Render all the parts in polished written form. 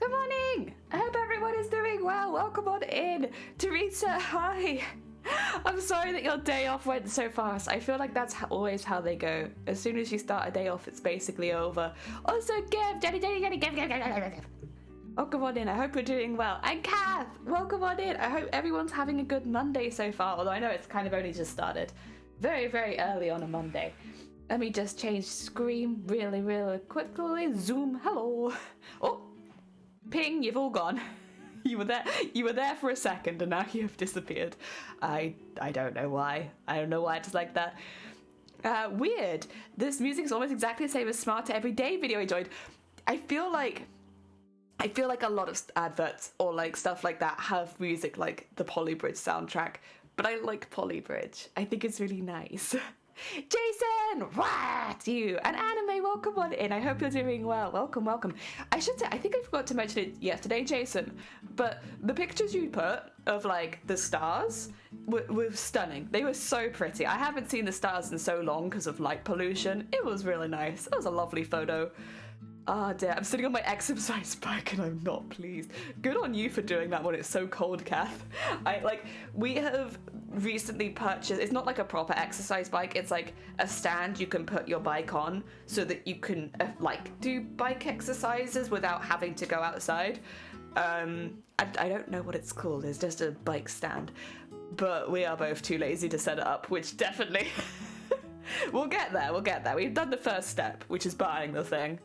Good morning! I hope everyone is doing well. Welcome on in. Teresa, hi. I'm sorry that your day off went so fast. I feel like that's always how they go. As soon as you start a day off, it's basically over. Also, Jenny, Give. Welcome on in. I hope you're doing well. And Kath, welcome on in. I hope everyone's having a good Monday so far, although I know it's kind of only just started. Very, very early on a Monday. Let me just change screen really, really quickly. Zoom, hello. Oh, ping, you've all gone. You were there for a second and now you have disappeared. I don't know why. I don't know why it's like that. Weird. This music's almost exactly the same as Smarter Everyday video I joined. I feel like a lot of adverts or like stuff like that have music like the Polybridge soundtrack, but I like Polybridge. I think it's really nice. Jason, what you? And Anime, welcome on in. I hope you're doing well. Welcome, welcome. I should say, I think I forgot to mention it yesterday, Jason, but the pictures you put of like the stars were stunning. They were so pretty. I haven't seen the stars in so long because of light pollution. It was really nice. It was a lovely photo. Ah, dear. I'm sitting on my exercise bike and I'm not pleased. Good on you for doing that when it's so cold, Kath. We have recently purchased, it's not like a proper exercise bike, it's like a stand you can put your bike on so that you can do bike exercises without having to go outside. I don't know what it's called. It's just a bike stand. But we are both too lazy to set it up, which definitely... We'll get there. We've done the first step, which is buying the thing.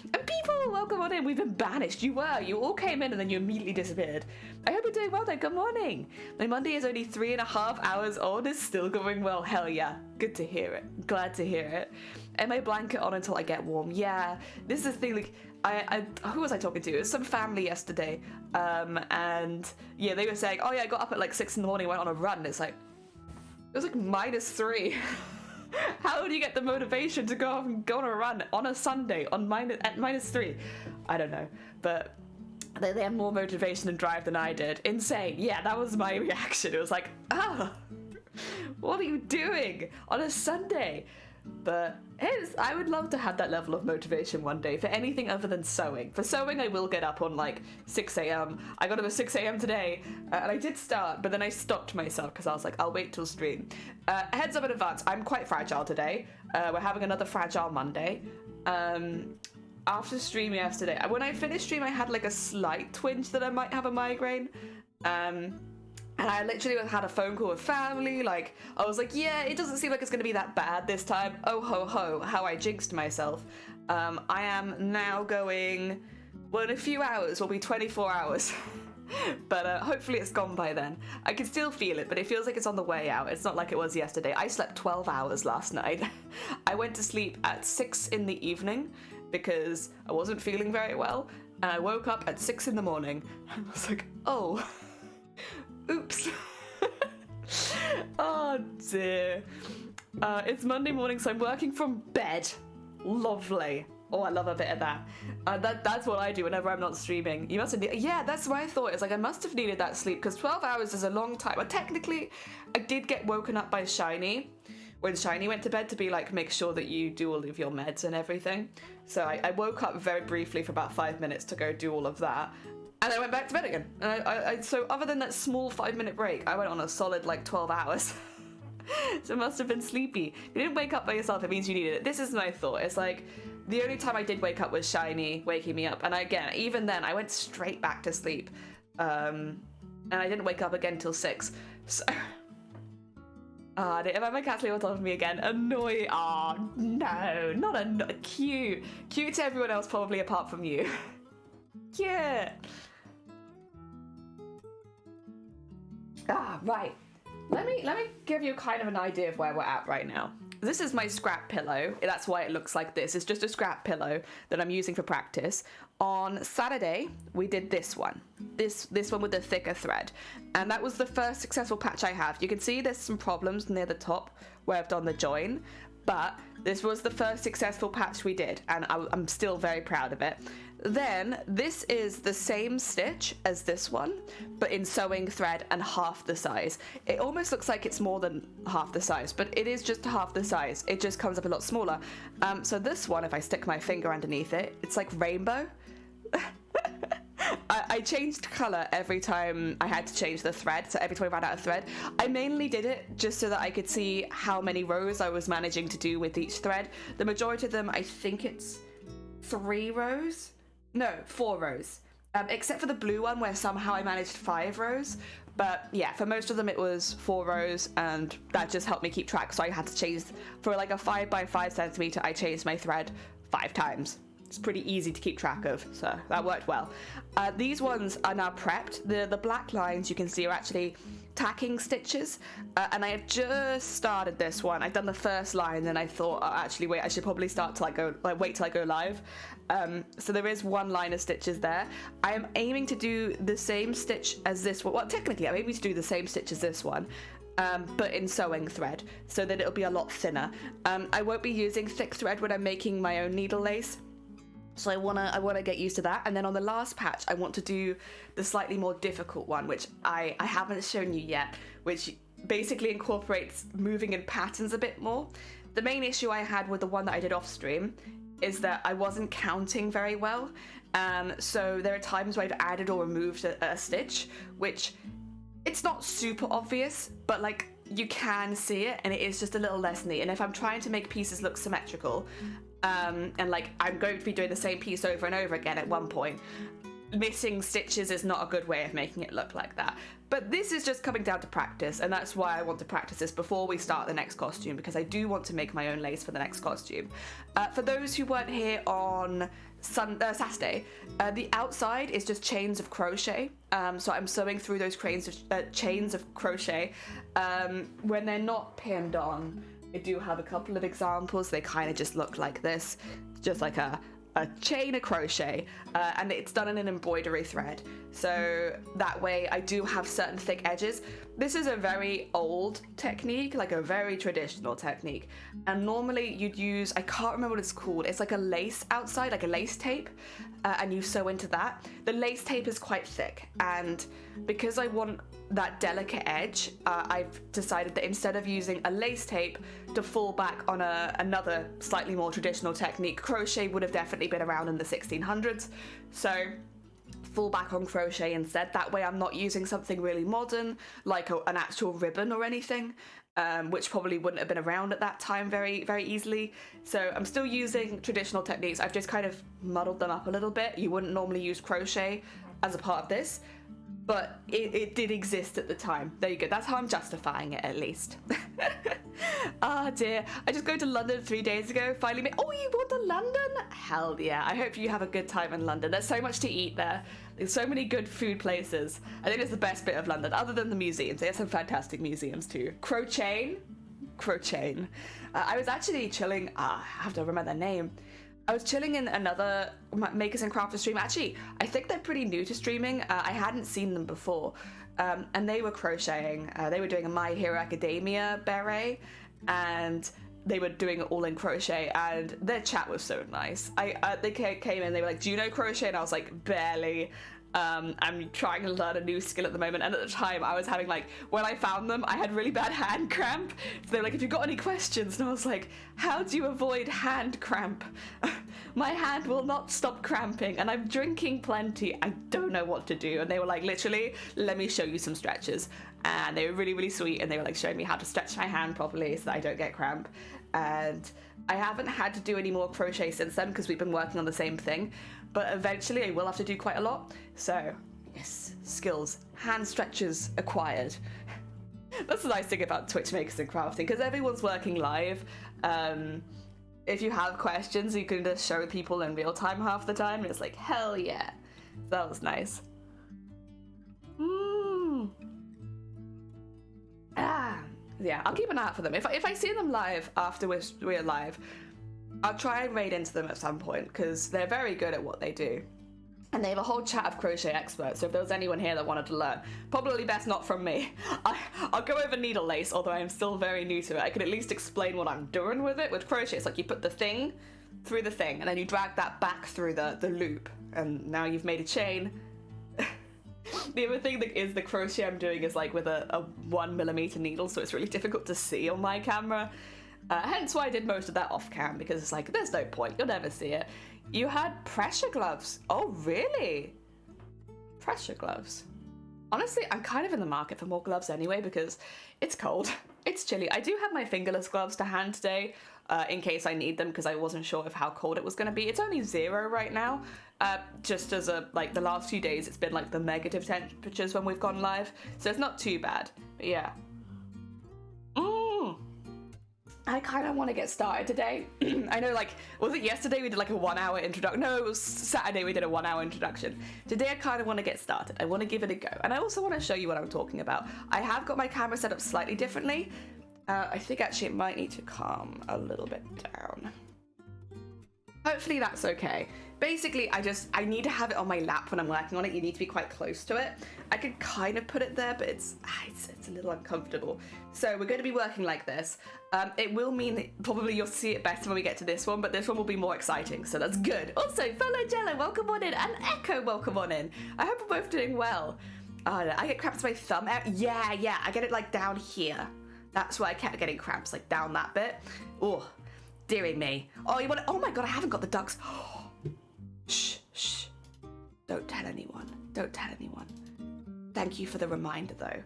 And people, welcome on in. We've been banished. You all came in and then you immediately disappeared. I hope you're doing well though. Good morning. My Monday is only 3.5 hours old. It's still going well. Hell yeah. Good to hear it. Glad to hear it. And my blanket on until I get warm. Yeah. This is the thing, like, who was I talking to? It was some family yesterday. And yeah, they were saying, oh yeah, I got up at like 6 in the morning, went on a run. It's like, it was like -3. How do you get the motivation to go off and go on a run on a Sunday at -3? I don't know, but they had more motivation and drive than I did. Insane. Yeah, that was my reaction. It was like, what are you doing on a Sunday? But I would love to have that level of motivation one day for anything other than sewing. For sewing, I will get up on like 6 a.m. I got up at 6 a.m. today, and I did start, but then I stopped myself because I was like, I'll wait till stream. Heads up in advance, I'm quite fragile today. We're having another Fragile Monday. After stream yesterday, when I finished stream, I had like a slight twinge that I might have a migraine. And I literally had a phone call with family, like, I was like, yeah, it doesn't seem like it's going to be that bad this time. Oh ho ho, how I jinxed myself. I am now going, well, in a few hours, will be 24 hours. But hopefully it's gone by then. I can still feel it, but it feels like it's on the way out. It's not like it was yesterday. I slept 12 hours last night. I went to sleep at 6 in the evening because I wasn't feeling very well. And I woke up at 6 in the morning. And I was like, oh... Oops. Oh dear. It's Monday morning, so I'm working from bed. Lovely. Oh, I love a bit of that. That's what I do whenever I'm not streaming. You must have yeah, that's what I thought. It's like I must have needed that sleep because 12 hours is a long time. But technically, I did get woken up by Shiny when Shiny went to bed to be like, make sure that you do all of your meds and everything. So I woke up very briefly for about 5 minutes to go do all of that. And then I went back to bed again. And so other than that small 5-minute break, I went on a solid like 12 hours. So it must have been sleepy. If you didn't wake up by yourself, it means you needed it. This is my thought. It's like, the only time I did wake up was Shiny waking me up. And again, even then, I went straight back to sleep. And I didn't wake up again till 6. So... if my cat's on top of me again, annoy. No, not cute. Cute to everyone else, probably apart from you. Cute. Right. Let me give you kind of an idea of where we're at right now. This is my scrap pillow. That's why it looks like this. It's just a scrap pillow that I'm using for practice. On Saturday, we did this one. This one with the thicker thread. And that was the first successful patch I have. You can see there's some problems near the top where I've done the join. But this was the first successful patch we did. And I'm still very proud of it. Then this is the same stitch as this one, but in sewing thread and half the size. It almost looks like it's more than half the size, but it is just half the size. It just comes up a lot smaller. So this one, if I stick my finger underneath it, it's like rainbow. I changed color every time I had to change the thread, so every time I ran out of thread. I mainly did it just so that I could see how many rows I was managing to do with each thread. The majority of them, I think it's 3 rows? No, 4 rows. Except for the blue one where somehow I managed 5 rows. But yeah, for most of them it was 4 rows, and that just helped me keep track. So I had to change, for like a 5 by 5 centimeter, I changed my thread 5 times. It's pretty easy to keep track of, so that worked well. These ones are now prepped. The black lines you can see are actually tacking stitches, and I have just started this one. I've done the first line, then I thought, oh, actually wait, I should probably start to wait till I go live. So there is 1 line of stitches there. I am aiming to do the same stitch as this one. Well, technically I'm aiming to do the same stitch as this one, but in sewing thread, so that it'll be a lot thinner. I won't be using thick thread when I'm making my own needle lace. So I wanna get used to that. And then on the last patch, I want to do the slightly more difficult one, which I haven't shown you yet, which basically incorporates moving in patterns a bit more. The main issue I had with the one that I did off stream is that I wasn't counting very well. So there are times where I've added or removed a stitch, which it's not super obvious, but like you can see it, and it is just a little less neat. And if I'm trying to make pieces look symmetrical, and like I'm going to be doing the same piece over and over again at one point, missing stitches is not a good way of making it look like that. But this is just coming down to practice, and that's why I want to practice this before we start the next costume, because I do want to make my own lace for the next costume. For those who weren't here on Saturday, the outside is just chains of crochet, so I'm sewing through those chains of crochet. When they're not pinned on, I do have a couple of examples. They kind of just look like this, just like a chain of crochet, and it's done in an embroidery thread, so that way I do have certain thick edges. This is a very old technique, like a very traditional technique, and normally you'd use, I can't remember what it's called, it's like a lace outside, like a lace tape, and you sew into that. The lace tape is quite thick, and because I want that delicate edge, I've decided that instead of using a lace tape to fall back on another slightly more traditional technique, crochet would have definitely been around in the 1600s, so fall back on crochet instead. That way I'm not using something really modern like an actual ribbon or anything, which probably wouldn't have been around at that time very, very easily. So I'm still using traditional techniques. I've just kind of muddled them up a little bit. You wouldn't normally use crochet as a part of this, but it did exist at the time. There you go. That's how I'm justifying it, at least. Ah, dear. I just got to London 3 days ago. Finally made... Oh, you went to London? Hell yeah. I hope you have a good time in London. There's so much to eat there. There's so many good food places. I think it's the best bit of London, other than the museums. They have some fantastic museums too. Crochain. I was actually chilling... I have to remember their name. I was chilling in another Makers and Crafters stream. Actually, I think they're pretty new to streaming. I hadn't seen them before. And they were crocheting. They were doing a My Hero Academia beret, and they were doing it all in crochet, and their chat was so nice. They came in, they were like, do you know crochet? And I was like, barely. I'm trying to learn a new skill at the moment, and at the time I was having, like, when I found them, I had really bad hand cramp, so they were like, if you've got any questions, and I was like, how do you avoid hand cramp? My hand will not stop cramping, and I'm drinking plenty, I don't know what to do. And they were like, literally, let me show you some stretches, and they were really, really sweet, and they were like showing me how to stretch my hand properly so that I don't get cramp. And I haven't had to do any more crochet since then because we've been working on the same thing, but eventually I will have to do quite a lot. So yes, skills, hand stretches acquired. That's the nice thing about Twitch Makers and Crafting, because everyone's working live. If you have questions, you can just show people in real time half the time, and it's like, hell yeah. So that was nice. Yeah, I'll keep an eye out for them. If I see them live after we're live, I'll try and raid into them at some point, because they're very good at what they do. And they have a whole chat of crochet experts, so if there was anyone here that wanted to learn, probably best not from me. I'll go over needle lace, although I'm still very new to it. I could at least explain what I'm doing with it. With crochet, it's like you put the thing through the thing, and then you drag that back through the loop, and now you've made a chain. The other thing that is the crochet I'm doing is like with a 1mm needle, so it's really difficult to see on my camera. Hence why I did most of that off cam, because it's like, there's no point, you'll never see it. You had pressure gloves. Oh, really? pressure gloves. Honestly, I'm kind of in the market for more gloves anyway because it's cold. It's chilly. I do have my fingerless gloves to hand today in case I need them because I wasn't sure of how cold it was going to be. It's only 0 right now. Just as like the last few days, it's been like the negative temperatures when we've gone live. So it's not too bad. But yeah. I kind of want to get started today. I know, like, was it yesterday we did like a 1 hour introduction? No, it was Saturday we did a 1 hour introduction. Today I kind of want to get started. I want to give it a go. And I also want to show you what I'm talking about. I have got my camera set up slightly differently. I think actually it might need to calm a little bit down. Hopefully that's okay. Basically, I need to have it on my lap when I'm working on it. You need to be quite close to it. I could kind of put it there, but it's a little uncomfortable. So we're going to be working like this. It will mean that probably you'll see it better when we get to this one, but this one will be more exciting, so that's good. Also, fellow Jello, welcome on in, and Echo, welcome on in. I hope we're both doing well. I get cramps in my thumb. Yeah, I get it like down here. That's why I kept getting cramps, like down that bit. Oh, dearie me. Oh, you want to, oh my God, I haven't got the ducks. Shh. Don't tell anyone. Thank you for the reminder though.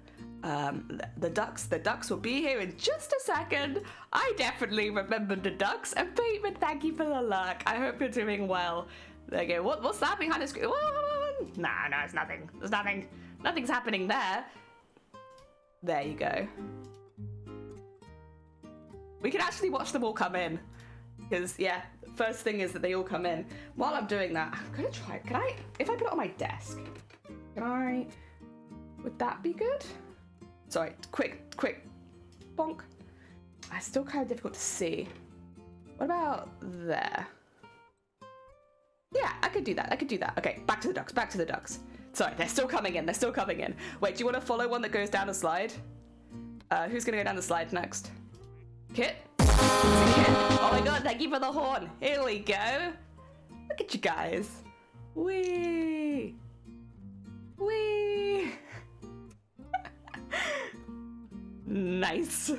The ducks will be here in just a second. I definitely remembered the ducks. And Bateman, thank you for the luck. I hope you're doing well. There you go. What's that behind the screen? No, it's nothing. There's nothing. Nothing's happening there. There you go. We can actually watch them all come in. Because, yeah, first thing is that they all come in. While I'm doing that, I'm going to try. If I put it on my desk, would that be good? Sorry, quick, bonk. It's still kind of difficult to see. What about there? Yeah, I could do that. Okay, back to the ducks. Sorry, they're still coming in. Wait, do you want to follow one that goes down the slide? Who's going to go down the slide next? Kit? Oh my God, thank you for the horn. Here we go. Look at you guys. Whee. Nice.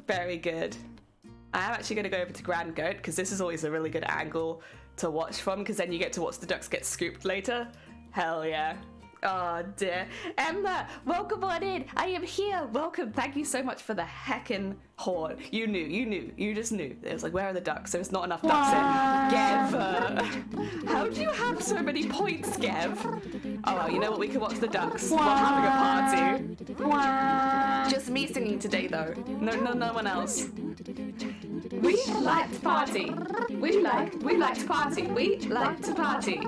Very good. I'm actually going to go over to Grand Goat because this is always a really good angle to watch from because then you get to watch the ducks get scooped later. Hell yeah. Oh dear. Emma, welcome on in. I am here. Welcome. Thank you so much for the heckin' horn. You knew. You just knew. It was like, where are the ducks? There's not enough ducks in. Gev. How do you have so many points, Gev? Oh, well, you know what? We can watch the ducks. We're having a party. Just me singing today, though. No one else. We like to party. We like to party. We like to party.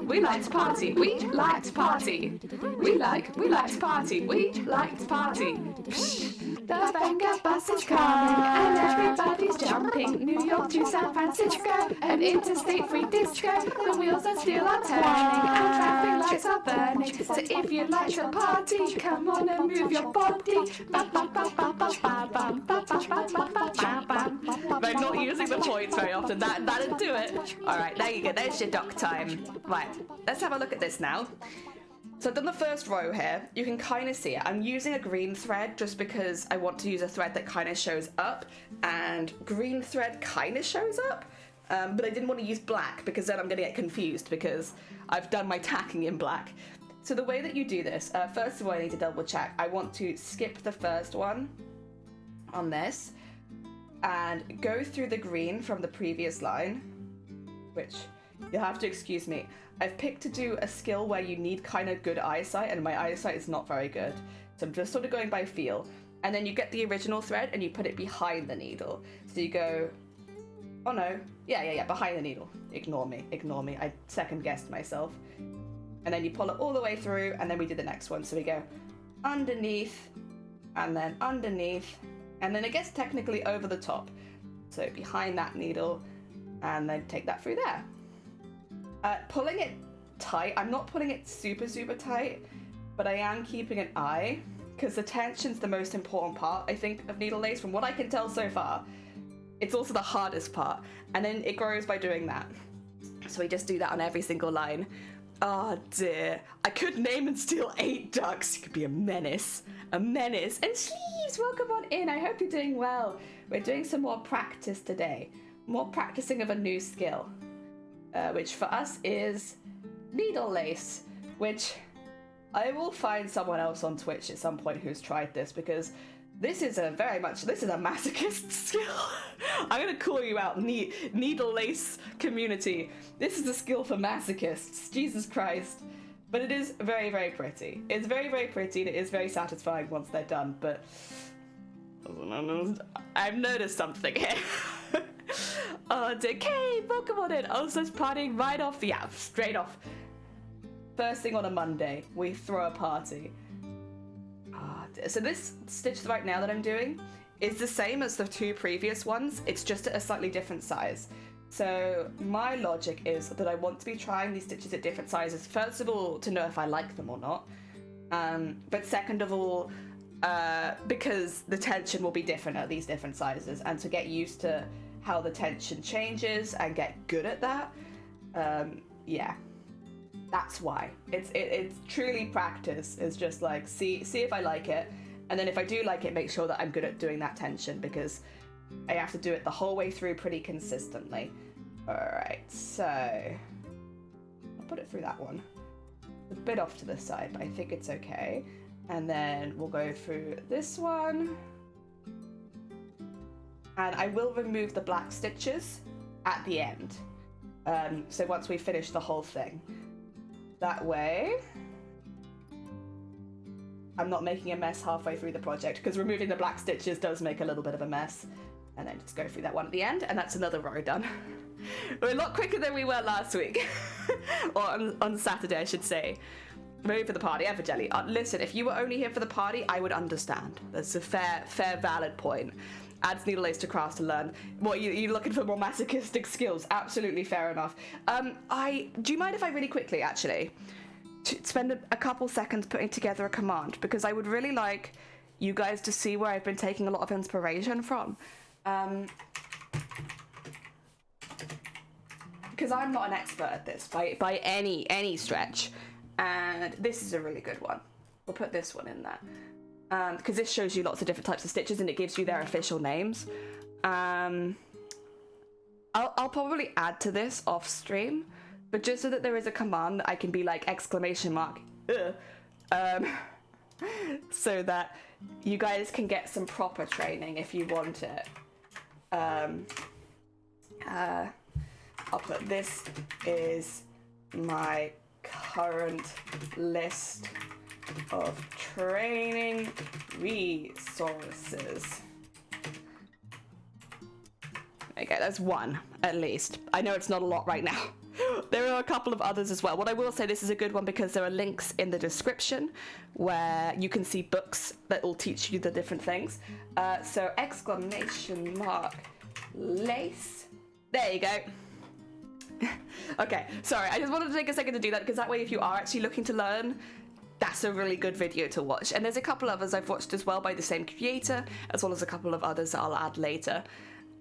We like to party. We like to party. We like to party. We like to party. The Venga bus is coming and everybody's jumping. New York to San Francisco, an interstate free disco. The wheels of steel are turning and traffic lights are burning. So if you like to party, come on and move your body. They're not using the points very often. That'd do it. All right, there you go. There's your doc time. Right, let's have a look at this now. So I've done the first row here. You can kind of see it. I'm using a green thread just because I want to use a thread that kind of shows up, and green thread kind of shows up, but I didn't want to use black because then I'm going to get confused because I've done my tacking in black. So the way that you do this, first of all, I need to double check. I want to skip the first one on this and go through the green from the previous line, which you'll have to excuse me. I've picked to do a skill where you need kind of good eyesight, and my eyesight is not very good. So I'm just sort of going by feel. And then you get the original thread and you put it behind the needle. So you go, oh no, yeah, behind the needle. Ignore me. I second guessed myself. And then you pull it all the way through, and then we do the next one. So we go underneath, and then underneath, and then it gets technically over the top. So behind that needle, and then take that through there. Pulling it tight, I'm not pulling it super tight, but I am keeping an eye, because the tension's the most important part, I think, of needle lace, from what I can tell so far. It's also the hardest part, and then it grows by doing that. So we just do that on every single line. Oh dear, I could name and steal 8 ducks. You could be a menace. And Sleeves, welcome on in. I hope you're doing well. We're doing some more practice today. More practicing of a new skill. Which for us is needle lace, which I will find someone else on Twitch at some point who's tried this, because this is a masochist skill. I'm gonna call you out, needle lace community. This is a skill for masochists, Jesus Christ. But it is very, very pretty. It's very, very pretty, and it is very satisfying once they're done, but I've noticed something here. Oh, decay, Pokemon in. Also partying right off, yeah, straight off. First thing on a Monday, we throw a party. So this stitch right now that I'm doing is the same as the two previous ones. It's just at a slightly different size. So my logic is that I want to be trying these stitches at different sizes. First of all, to know if I like them or not. But second of all, because the tension will be different at these different sizes, and to get used to how the tension changes and get good at that, yeah, that's why. It's truly practice. It's just like, see if I like it, and then if I do like it, make sure that I'm good at doing that tension, because I have to do it the whole way through pretty consistently. Alright, so I'll put it through that one. A bit off to the side, but I think it's okay. And then we'll go through this one. And I will remove the black stitches at the end. So once we finish the whole thing. That way, I'm not making a mess halfway through the project, because removing the black stitches does make a little bit of a mess. And then just go through that one at the end, and that's another row done. We're a lot quicker than we were last week. Or on Saturday, I should say. Ready for the party, Everjelly. Listen, if you were only here for the party, I would understand. That's a fair, valid point. Adds needle lace to crafts to learn. What, you looking for more masochistic skills? Absolutely fair enough. Do you mind if I really quickly, actually, spend a couple seconds putting together a command? Because I would really like you guys to see where I've been taking a lot of inspiration from. Because I'm not an expert at this by any stretch. And this is a really good one. We'll put this one in there. Because this shows you lots of different types of stitches, and it gives you their official names. I'll probably add to this off stream, but just so that there is a command that I can be like exclamation mark, so that you guys can get some proper training if you want it. I'll put this is my current list of training resources. Okay, that's one at least. I know it's not a lot right now. There are a couple of others as well. What I will say, this is a good one because there are links in the description where you can see books that will teach you the different things. So exclamation mark lace. There you go. Okay, sorry, I just wanted to take a second to do that, because that way if you are actually looking to learn, that's a really good video to watch. And there's a couple others I've watched as well by the same creator, as well as a couple of others that I'll add later.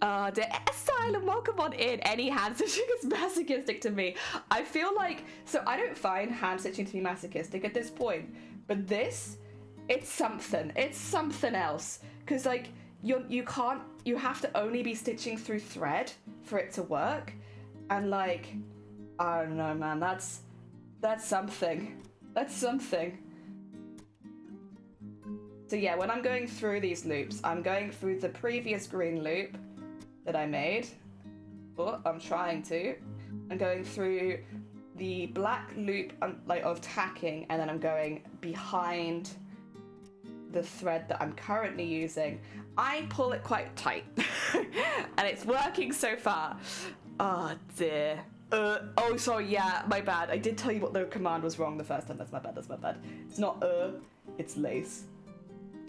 The Asylum, welcome on in. Any hand stitching is masochistic to me. I feel like, so I don't find hand stitching to be masochistic at this point, but this, it's something else. Because like, you have to only be stitching through thread for it to work. And like, I don't know, man, that's something. That's something. So yeah, when I'm going through these loops, I'm going through the previous green loop that I made. But I'm trying to. I'm going through the black loop of tacking, and then I'm going behind the thread that I'm currently using. I pull it quite tight. And it's working so far. Oh dear. Oh, sorry, yeah, my bad. I did tell you what the command was wrong the first time. That's my bad. It's not it's lace.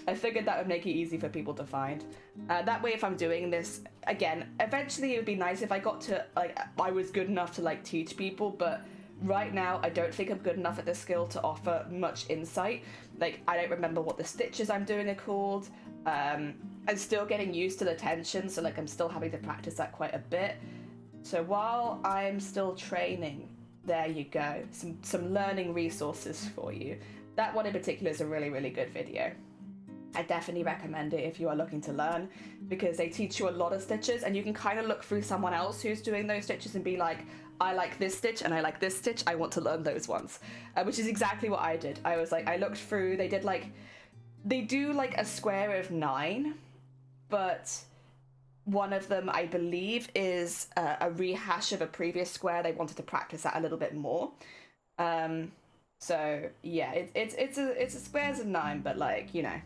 I figured that would make it easy for people to find. That way, if I'm doing this, again, eventually it would be nice if I got to, like, I was good enough to, like, teach people, but right now, I don't think I'm good enough at this skill to offer much insight. Like, I don't remember what the stitches I'm doing are called. I'm still getting used to the tension, so, like, I'm still having to practice that quite a bit. So while I'm still training, there you go. Some learning resources for you. That one in particular is a really, really good video. I definitely recommend it if you are looking to learn, because they teach you a lot of stitches, and you can kind of look through someone else who's doing those stitches and be like, I like this stitch and I like this stitch, I want to learn those ones, which is exactly what I did. I was like, I looked through, they do like a square of 9, but one of them, I believe, is a rehash of a previous square. They wanted to practice that a little bit more. So yeah, it's a squares of 9, but like, you know.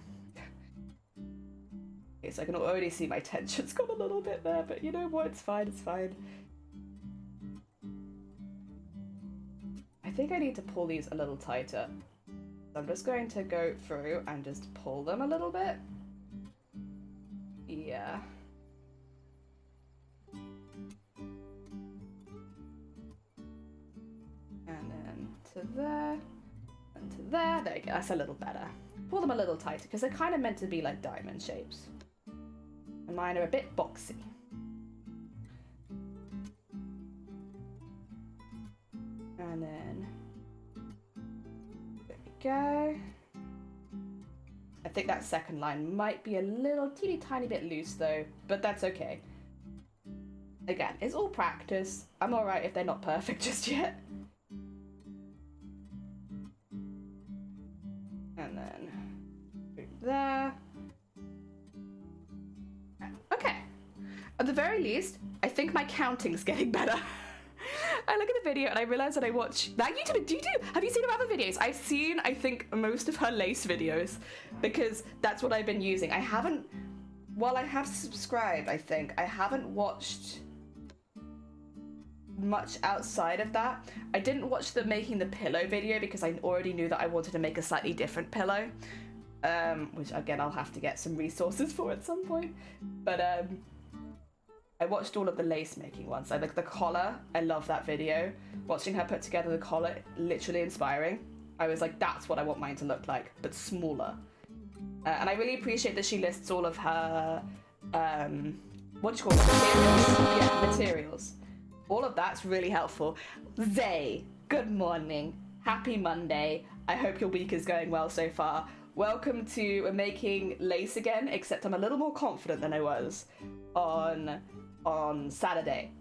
Okay, so I can already see my tension's got a little bit there, but you know what, it's fine, it's fine. I think I need to pull these a little tighter. So I'm just going to go through and just pull them a little bit. Yeah. And then to there, and to there. There we go, that's a little better. Pull them a little tighter, because they're kind of meant to be like diamond shapes. And mine are a bit boxy. And then, there we go. I think that second line might be a little teeny tiny bit loose though, but that's okay. Again, it's all practice. I'm alright if they're not perfect just yet. And then, there. Okay. At the very least, I think my counting's getting better. I look at the video and I realize that I watch that YouTuber. Have you seen her other videos? I've seen, I think, most of her lace videos because that's what I've been using. I haven't, while I have subscribed, I think, I haven't watched much outside of that. I didn't watch the making the pillow video because I already knew that I wanted to make a slightly different pillow, which again, I'll have to get some resources for at some point. But I watched all of the lace making ones. I like the collar. I love that video. Watching her put together the collar, literally inspiring. I was like, that's what I want mine to look like, but smaller. And I really appreciate that she lists all of her, what do you call it? Materials? Yeah, materials. All of that's really helpful. Zay, good morning. Happy Monday. I hope your week is going well so far. Welcome to making lace again, except I'm a little more confident than I was on Saturday.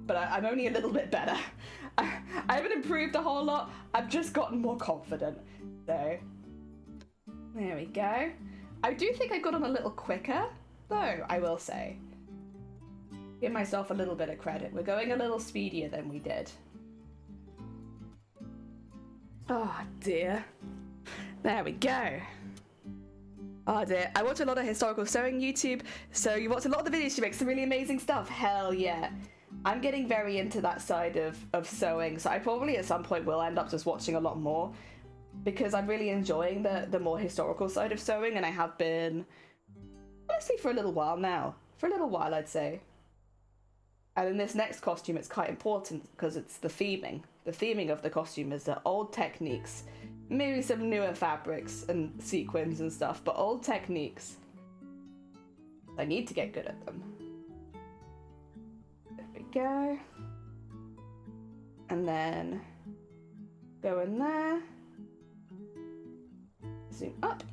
But I'm only a little bit better. I haven't improved a whole lot. I've just gotten more confident. So, there we go. I do think I got on a little quicker, though, I will say. Give myself a little bit of credit. We're going a little speedier than we did. Oh, dear. There we go. Oh dear, I watch a lot of historical sewing YouTube, so you watch a lot of the videos, she makes some really amazing stuff. Hell yeah. I'm getting very into that side of sewing, so I probably at some point will end up just watching a lot more because I'm really enjoying the more historical side of sewing, and I have been, honestly, for a little while now. For a little while, I'd say. And in this next costume, it's quite important because it's the theming. The theming of the costume is the old techniques, maybe some newer fabrics and sequins and stuff, but old techniques. I need to get good at them. There we go. And then go in there. Zoom up.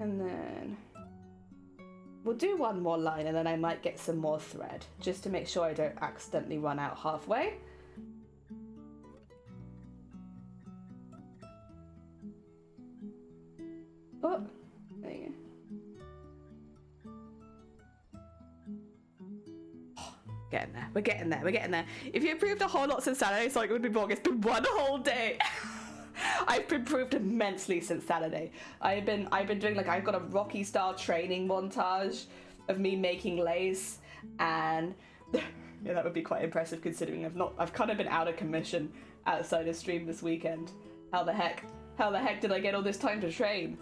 And then we'll do one more line and then I might get some more thread, just to make sure I don't accidentally run out halfway. Oh, there you go. Oh, getting there. We're getting there. We're getting there. If you improved a whole lot since Saturday, sorry, it would be wrong. It's been one whole day. I've improved immensely since Saturday. I've been doing, like, I've got a Rocky style training montage of me making lace, and yeah, that would be quite impressive considering I've kind of been out of commission outside of stream this weekend. How the heck did I get all this time to train?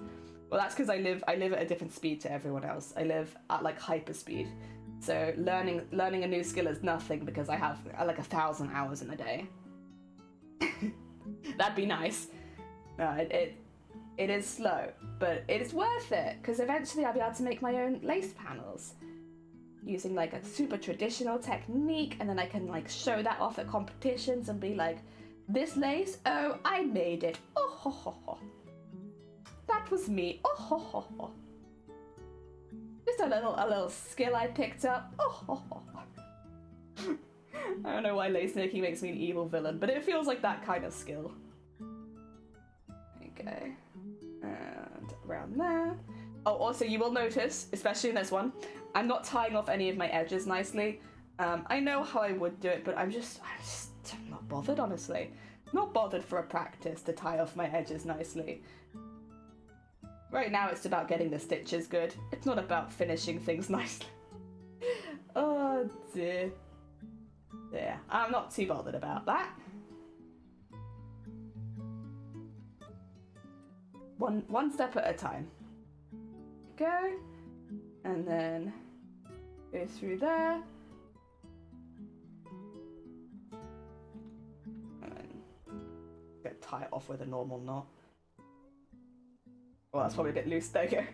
Well, that's because I live at a different speed to everyone else. I live at like hyper speed. So learning a new skill is nothing because I have like 1,000 hours in a day. That'd be nice. No, it is slow, but it is worth it because eventually I'll be able to make my own lace panels using like a super traditional technique, and then I can like show that off at competitions and be like, this lace, oh, I made it. Oh ho ho ho. That was me. Oh ho ho ho. Just a little skill I picked up. Oh ho ho ho. I don't know why lace making makes me an evil villain, but it feels like that kind of skill. Okay. And around there. Oh, also you will notice, especially in this one, I'm not tying off any of my edges nicely. I know how I would do it, but I'm just not bothered, honestly. Not bothered for a practice to tie off my edges nicely. Right now it's about getting the stitches good. It's not about finishing things nicely. Oh dear. Yeah, I'm not too bothered about that. One step at a time. Go. And then go through there. And then tie it off with a normal knot. Well, that's probably a bit loose. There you go.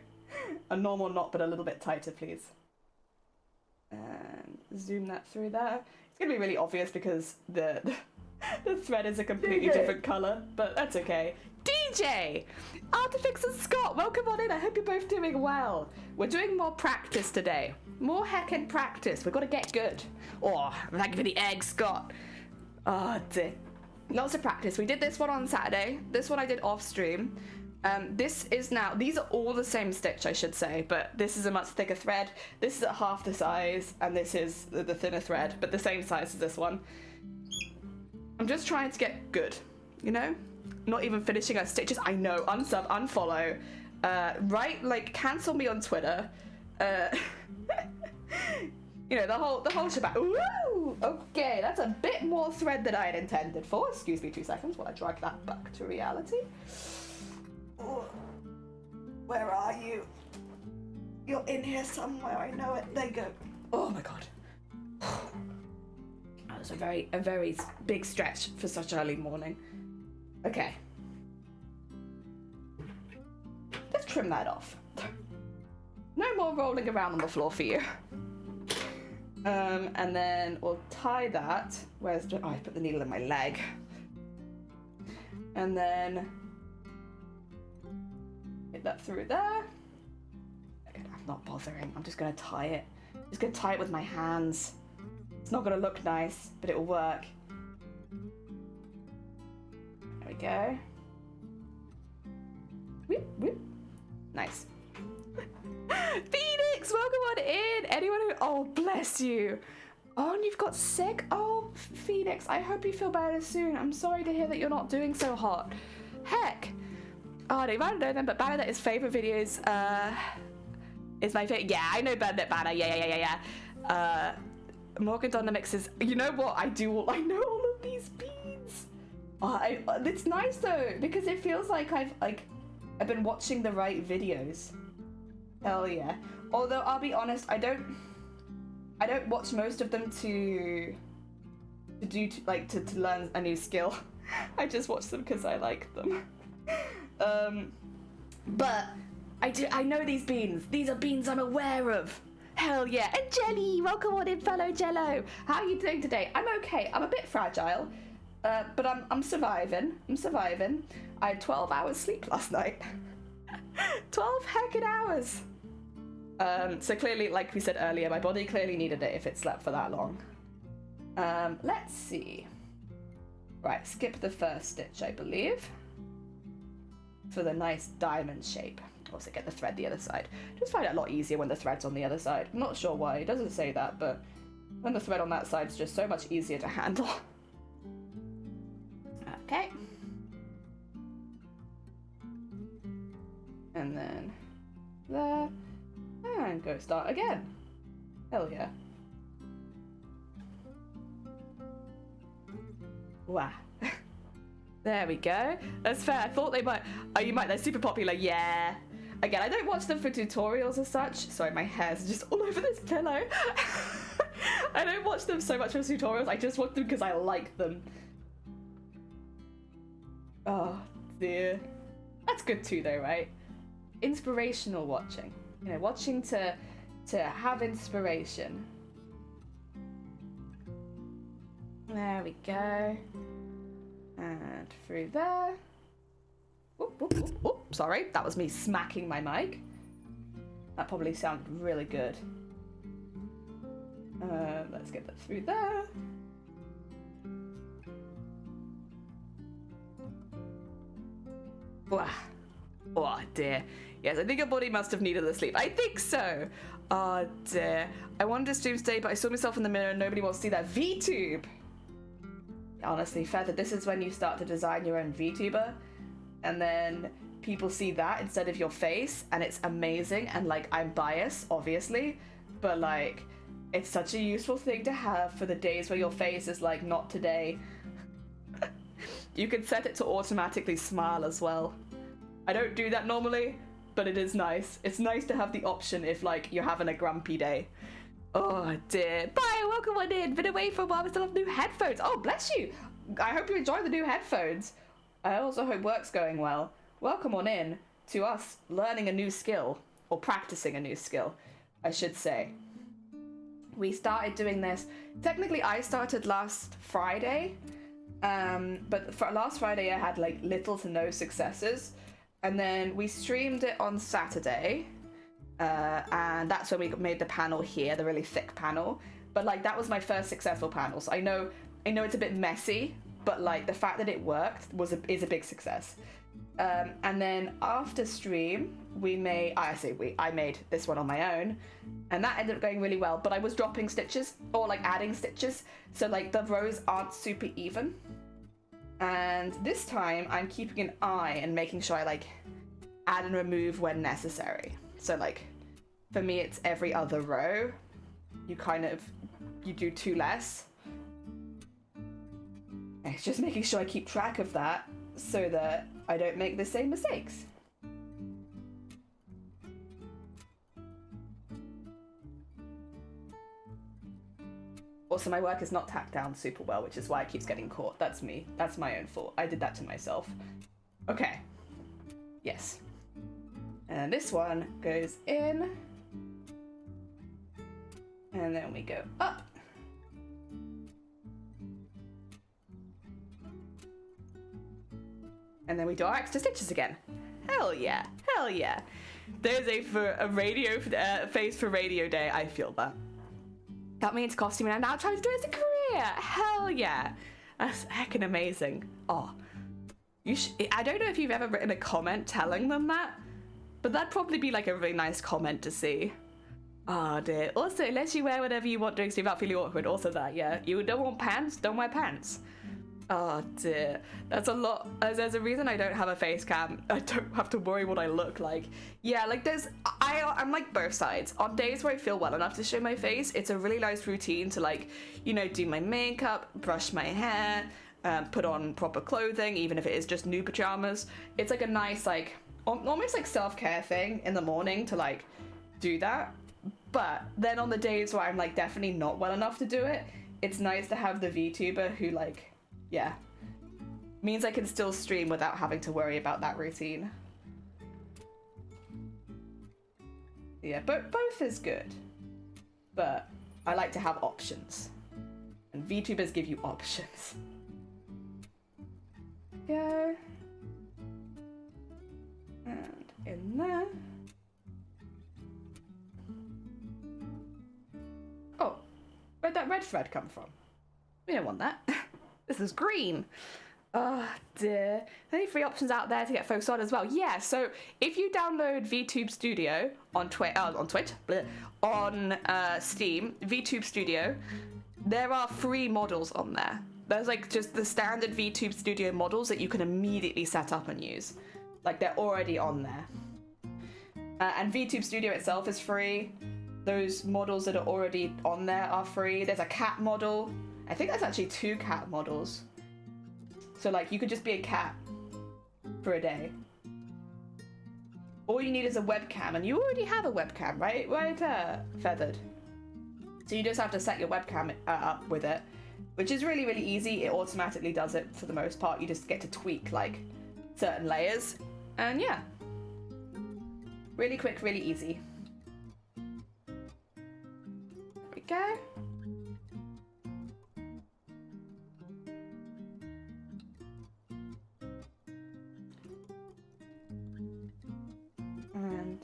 A normal knot, but a little bit tighter, please. And zoom that through there. It's gonna be really obvious because the thread is a completely different color, but that's okay. DJ! Artifix and Scott, welcome on in. I hope you're both doing well. We're doing more practice today. More heckin' practice. We've got to get good. Oh, thank you for the egg, Scott. Oh, dear. Lots of practice. We did this one on Saturday. This one I did off stream. This is now, these are all the same stitch, I should say, but this is a much thicker thread. This is at half the size, and this is the thinner thread, but the same size as this one. I'm just trying to get good, you know? Not even finishing our stitches. I know, unsub, unfollow, right? Like, cancel me on Twitter. You know, the whole shebang. Woo! Okay, that's a bit more thread than I had intended for. Excuse me 2 seconds while I drag that back to reality. Where are you? You're in here somewhere, I know it. There you go. Oh my god. That was a very big stretch for such early morning. Okay. Let's trim that off. No more rolling around on the floor for you. And then we'll tie that. Where's the... Oh, I put the needle in my leg. And then... Get that through there. I'm not bothering. I'm just going to tie it. I'm just going to tie it with my hands. It's not going to look nice, but it will work. There we go. Whoop, whoop. Nice. Phoenix, welcome on in. Anyone who... Oh, bless you. Oh, and you've got sick? Oh, Phoenix, I hope you feel better soon. I'm sorry to hear that you're not doing so hot. Heck. Oh, I don't know them, but Bernadette's favourite videos is my favourite. Yeah, I know Bernadette Banner. Yeah. Morgan Dynamics is... You know what? I know all of these beads. It's nice, though, because it feels like I've been watching the right videos. Hell yeah. Although, I'll be honest, I don't watch most of them to learn a new skill. I just watch them because I like them. But I know these beans. These are beans I'm aware of. Hell yeah. And Jelly, welcome on in, fellow Jello. How are you doing today? I'm okay. I'm a bit fragile, but I'm surviving. I had 12 hours sleep last night. 12 heckin' hours. So clearly, like we said earlier, my body clearly needed it if it slept for that long. Let's see. Right, skip the first stitch, I believe. For the nice diamond shape. Also get the thread the other side. Just find it a lot easier when the thread's on the other side. I'm not sure why, it doesn't say that, but when the thread on that side's just so much easier to handle. Okay. And then there. And go start again. Hell yeah. Wow. There we go. That's fair. I thought they might... Oh, you might. They're super popular. Yeah. Again, I don't watch them for tutorials as such. Sorry, my hair's just all over this pillow. I don't watch them so much for tutorials. I just watch them because I like them. Oh, dear. That's good too, though, right? Inspirational watching. You know, watching to have inspiration. There we go. And through there. Oop, oop, oop, oop. Sorry, that was me smacking my mic. That probably sounded really good. Let's get that through there. Wow. Oh dear. Yes, I think your body must have needed the sleep. I think so. Oh dear. I wanted to stream today, but I saw myself in the mirror and nobody wants to see that VTube. Honestly, Feather, this is when you start to design your own VTuber, and then people see that instead of your face, and it's amazing. And like, I'm biased, obviously, but like, it's such a useful thing to have for the days where your face is like, not today. You can set it to automatically smile as well. I don't do that normally, but it is nice. It's nice to have the option if like you're having a grumpy day. Oh dear. Bye, welcome on in. Been away for a while, we still have new headphones. Oh, bless you. I hope you enjoy the new headphones. I also hope work's going well. Welcome on in to us learning a new skill, or practicing a new skill, I should say. We started doing this, technically I started last Friday, but for last Friday I had like little to no successes, and then we streamed it on Saturday, and that's when we made the panel here, the really thick panel, but like that was my first successful panel, so I know it's a bit messy, but like the fact that it worked is a big success. And then after stream, I made this one on my own, and that ended up going really well, but I was dropping stitches, or like adding stitches, so like the rows aren't super even. And this time I'm keeping an eye and making sure I like add and remove when necessary. So like, for me it's every other row, you do 2 less. And it's just making sure I keep track of that so that I don't make the same mistakes. Also, my work is not tacked down super well, which is why it keeps getting caught. That's me. That's my own fault. I did that to myself. Okay. Yes. And this one goes in. And then we go up. And then we do our extra stitches again. Hell yeah, hell yeah. There's a radio phase for radio day. I feel that. Got me into costume and I'm now trying to do it as a career. Hell yeah. That's heckin' amazing. Oh, I don't know if you've ever written a comment telling them that, but that'd probably be like a really nice comment to see. Oh dear. Also, let you wear whatever you want during stream without feeling awkward. Also that, yeah. You don't want pants? Don't wear pants. Oh dear, that's a lot. There's a reason I don't have a face cam. I don't have to worry what I look like. Yeah, like I'm like both sides. On days where I feel well enough to show my face, it's a really nice routine to like, you know, do my makeup, brush my hair, put on proper clothing, even if it is just new pajamas. It's like a nice, like, almost like self-care thing in the morning to like do that. But then on the days where I'm like definitely not well enough to do it, it's nice to have the VTuber who like, yeah, means I can still stream without having to worry about that routine. Yeah, but both is good. But I like to have options. And VTubers give you options. Go. And in there. Oh, where'd that red thread come from? We don't want that. This is green. Oh dear. Any free options out there to get focused on as well? Yeah, so if you download VTube Studio on Steam, VTube Studio, there are free models on there. There's like just the standard VTube Studio models that you can immediately set up and use. Like they're already on there. And VTube Studio itself is free. Those models that are already on there are free. There's a cat model. I think that's actually 2 cat models. So like you could just be a cat for a day. All you need is a webcam, and you already have a webcam, right? Right, Feathered. So you just have to set your webcam up with it, which is really, really easy. It automatically does it for the most part. You just get to tweak like certain layers, and yeah. Really quick, really easy. There we go. And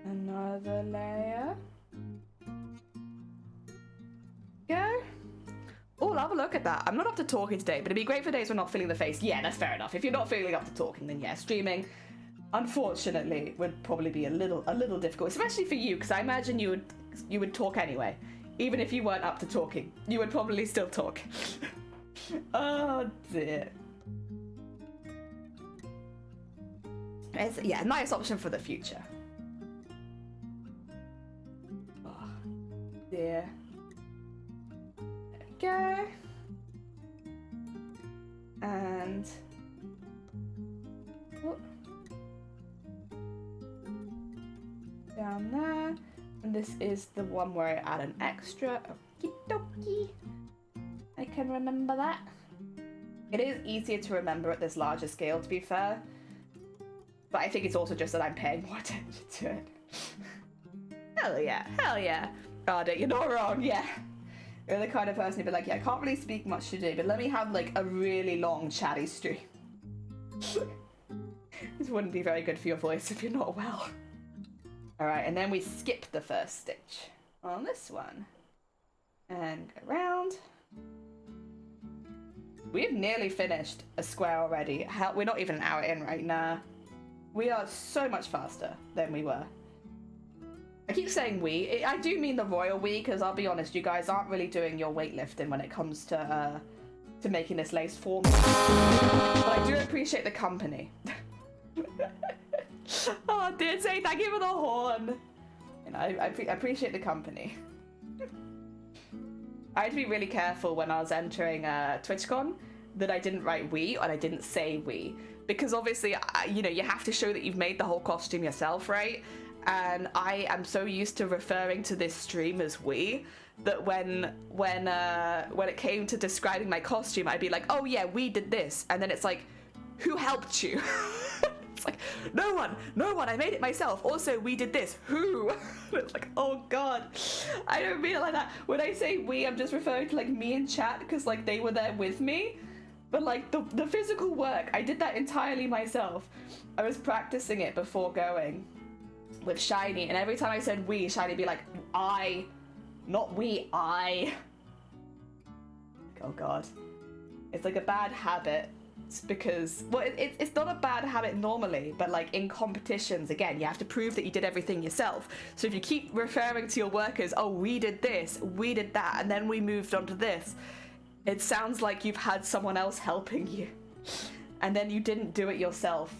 another layer. a look at that. I'm not up to talking today, but it'd be great for days we're not feeling the face. Yeah, that's fair enough. If you're not feeling up to talking, then yeah, streaming, unfortunately, would probably be a little difficult, especially for you, because I imagine you would talk anyway. Even if you weren't up to talking, you would probably still talk. Oh dear. It's, yeah, nice option for the future. Oh dear. There we go. And whoop, down there. And this is the one where I add an extra. Okie dokie. I can remember that. It is easier to remember at this larger scale, to be fair. But I think it's also just that I'm paying more attention to it. Hell yeah, hell yeah. Oh, you're not wrong, yeah. You're the kind of person who'd be like, yeah, I can't really speak much today, but let me have like a really long chatty stream. This wouldn't be very good for your voice if you're not well. Alright, and then we skip the first stitch on this one. And go around. We've nearly finished a square already. Hell, we're not even an hour in right now. We are so much faster than we were. I keep saying we. I do mean the royal we, because I'll be honest, you guys aren't really doing your weightlifting when it comes to making this lace for me. But I do appreciate the company. Oh, dear, say thank you for the horn. You know, I appreciate the company. I had to be really careful when I was entering TwitchCon that I didn't write we and I didn't say we, because obviously, you know, you have to show that you've made the whole costume yourself, right? And I am so used to referring to this stream as we that when it came to describing my costume, I'd be like, oh yeah, we did this, and then it's like, who helped you? It's like, no one, I made it myself. Also, we did this, who? It's like, oh god, I don't mean it like that. When I say we, I'm just referring to like me and chat, because like they were there with me. But like the physical work, I did that entirely myself. I was practicing it before going with Shiny, and every time I said we, Shiny'd be like, I, not we, I. Oh god. It's like a bad habit. It's because, well, it's not a bad habit normally, but like in competitions, again, you have to prove that you did everything yourself. So if you keep referring to your workers, oh, we did this, we did that, and then we moved on to this, it sounds like you've had someone else helping you. And then you didn't do it yourself.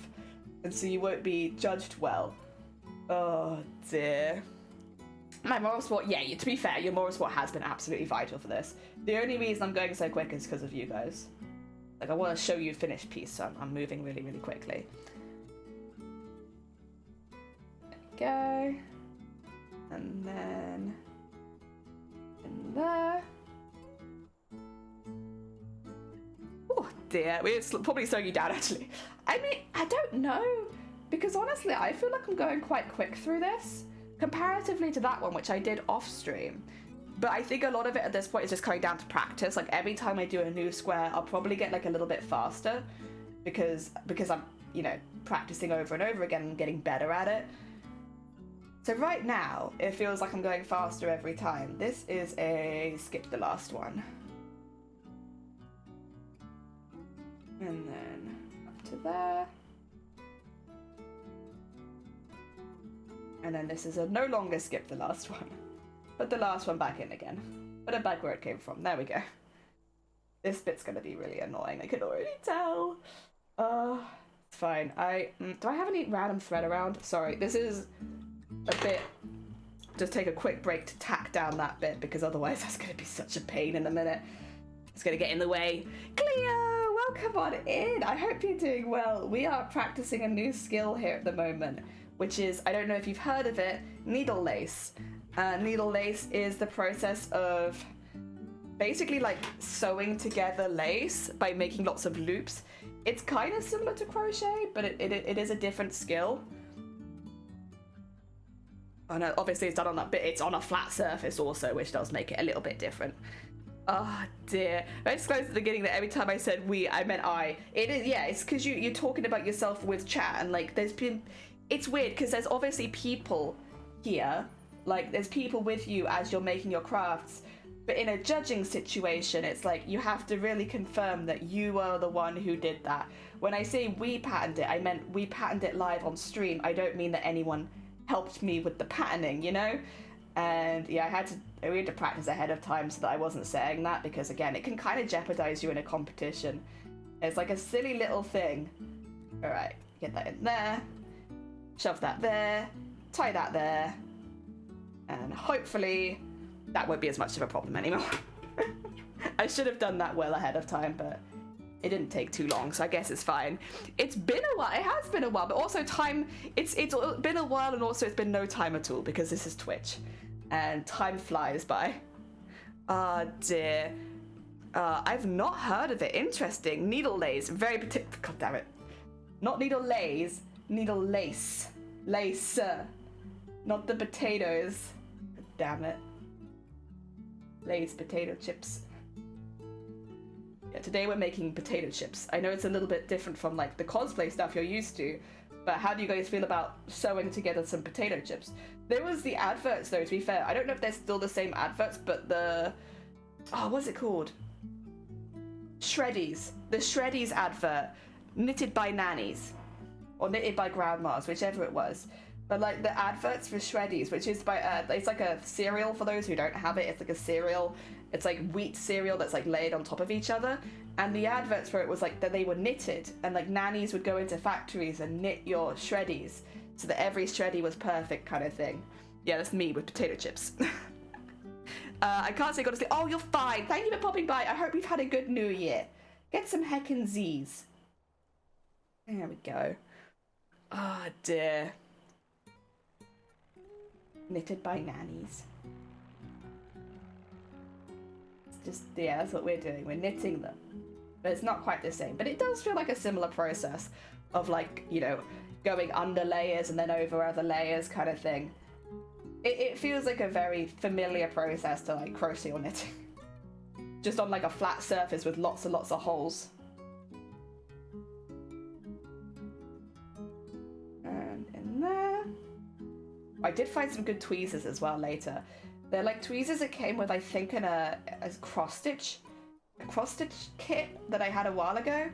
And so you won't be judged well. Oh dear. My moral support, yeah, to be fair, your moral support has been absolutely vital for this. The only reason I'm going so quick is because of you guys. Like, I want to show you a finished piece, so I'm moving really, really quickly. There we go. And then in there. Oh dear, we're probably slowing you down actually. I mean, I don't know, because honestly, I feel like I'm going quite quick through this, comparatively to that one, which I did off stream. But I think a lot of it at this point is just coming down to practice. Like every time I do a new square, I'll probably get like a little bit faster because I'm, you know, practicing over and over again and getting better at it. So right now, it feels like I'm going faster every time. This is a skip the last one. And then up to there. And then this is a no longer skip the last one. Put the last one back in again. Put it back where it came from. There we go. This bit's gonna be really annoying. I can already tell. It's fine. Do I have any random thread around? Sorry, this is a bit... Just take a quick break to tack down that bit, because otherwise that's gonna be such a pain in a minute. It's gonna get in the way. Cleo, welcome on in. I hope you're doing well. We are practicing a new skill here at the moment, which is, I don't know if you've heard of it, needle lace. Needle lace is the process of basically like sewing together lace by making lots of loops. It's kind of similar to crochet, but it is a different skill. Oh no, obviously it's done on that bit. It's on a flat surface also, which does make it a little bit different. Oh dear. I disclosed at the beginning that every time I said we, I meant I. It is, yeah, it's because you're talking about yourself with chat, and like there's been, it's weird because there's obviously people here. Like, there's people with you as you're making your crafts, But in a judging situation, it's like you have to really confirm that you are the one who did that. When I say we patterned it, I meant we patterned it live on stream. I don't mean that anyone helped me with the patterning, you know? And yeah, we had to practice ahead of time so that I wasn't saying that, because again, it can kind of jeopardize you in a competition. It's like a silly little thing. All right, get that in there, shove that there, tie that there, and hopefully that won't be as much of a problem anymore. I should have done that well ahead of time, but it didn't take too long, so I guess it's fine. It's been a while. It has been a while, but also time. It's been a while, and also it's been no time at all because this is Twitch, and time flies by. Ah, dear. I've not heard of it. Interesting. Needle lace. Very particular. God damn it. Not needle lace. Needle lace. Lace. Not the potatoes. God damn it. Lay's potato chips. Yeah, today we're making potato chips. I know it's a little bit different from like the cosplay stuff you're used to, but how do you guys feel about sewing together some potato chips? There was the adverts though, to be fair. I don't know if they're still the same adverts, but what's it called? Shreddies. The Shreddies advert, knitted by nannies. Or knitted by grandmas, whichever it was. But like the adverts for Shreddies, which is by it's like a cereal for those who don't have it. It's like a cereal. It's like wheat cereal that's like laid on top of each other. And the adverts for it was like that they were knitted, and like nannies would go into factories and knit your Shreddies so that every Shreddy was perfect, kind of thing. Yeah, that's me with potato chips. I can't say honestly. Oh, you're fine. Thank you for popping by. I hope you've had a good New Year. Get some heckin' Z's. There we go. Oh dear. Knitted by nannies. It's just, yeah, that's what we're doing. We're knitting them. But it's not quite the same. But it does feel like a similar process of like, you know, going under layers and then over other layers kind of thing. It feels like a very familiar process to like crochet or knitting. Just on like a flat surface with lots and lots of holes. And in there. I did find some good tweezers as well later. They're like tweezers that came with, I think, in a cross-stitch kit that I had a while ago.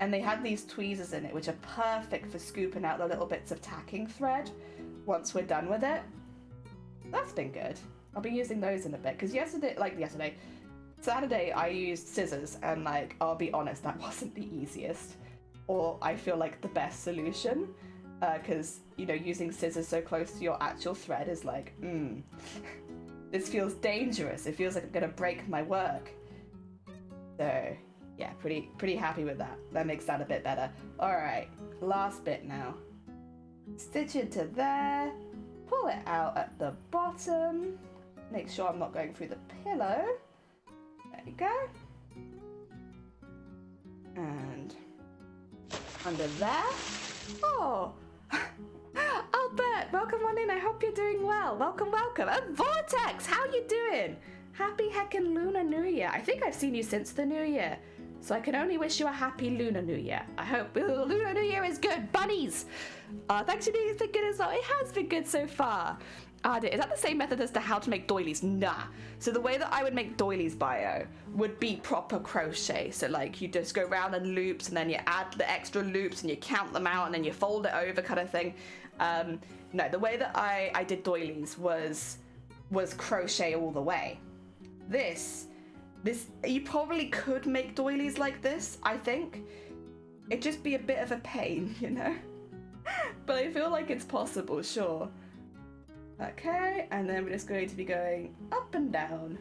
And they had these tweezers in it, which are perfect for scooping out the little bits of tacking thread once we're done with it. That's been good. I'll be using those in a bit, because Saturday I used scissors, and like, I'll be honest, that wasn't the easiest, or I feel like the best solution. Because, you know, using scissors so close to your actual thread is like, this feels dangerous. It feels like I'm gonna break my work. So, yeah, pretty happy with that. That makes that a bit better. All right, last bit now. Stitch into there, pull it out at the bottom. Make sure I'm not going through the pillow. There you go. And under there. Oh. Albert, welcome on in. I hope you're doing well. Welcome, welcome. And Vortex, how you doing? Happy heckin' Lunar New Year. I think I've seen you since the New Year, so I can only wish you a happy Lunar New Year. I hope Lunar New Year is good. Bunnies! Thanks for being good as well. It has been good so far. Is that the same method as to how to make doilies? Nah. So the way that I would make doilies bio would be proper crochet. So like you just go round in loops, and then you add the extra loops and you count them out, and then you fold it over kind of thing. No, the way that I did doilies was crochet all the way. This, you probably could make doilies like this, I think. It'd just be a bit of a pain, you know? But I feel like it's possible, sure. Okay, and then we're just going to be going up and down.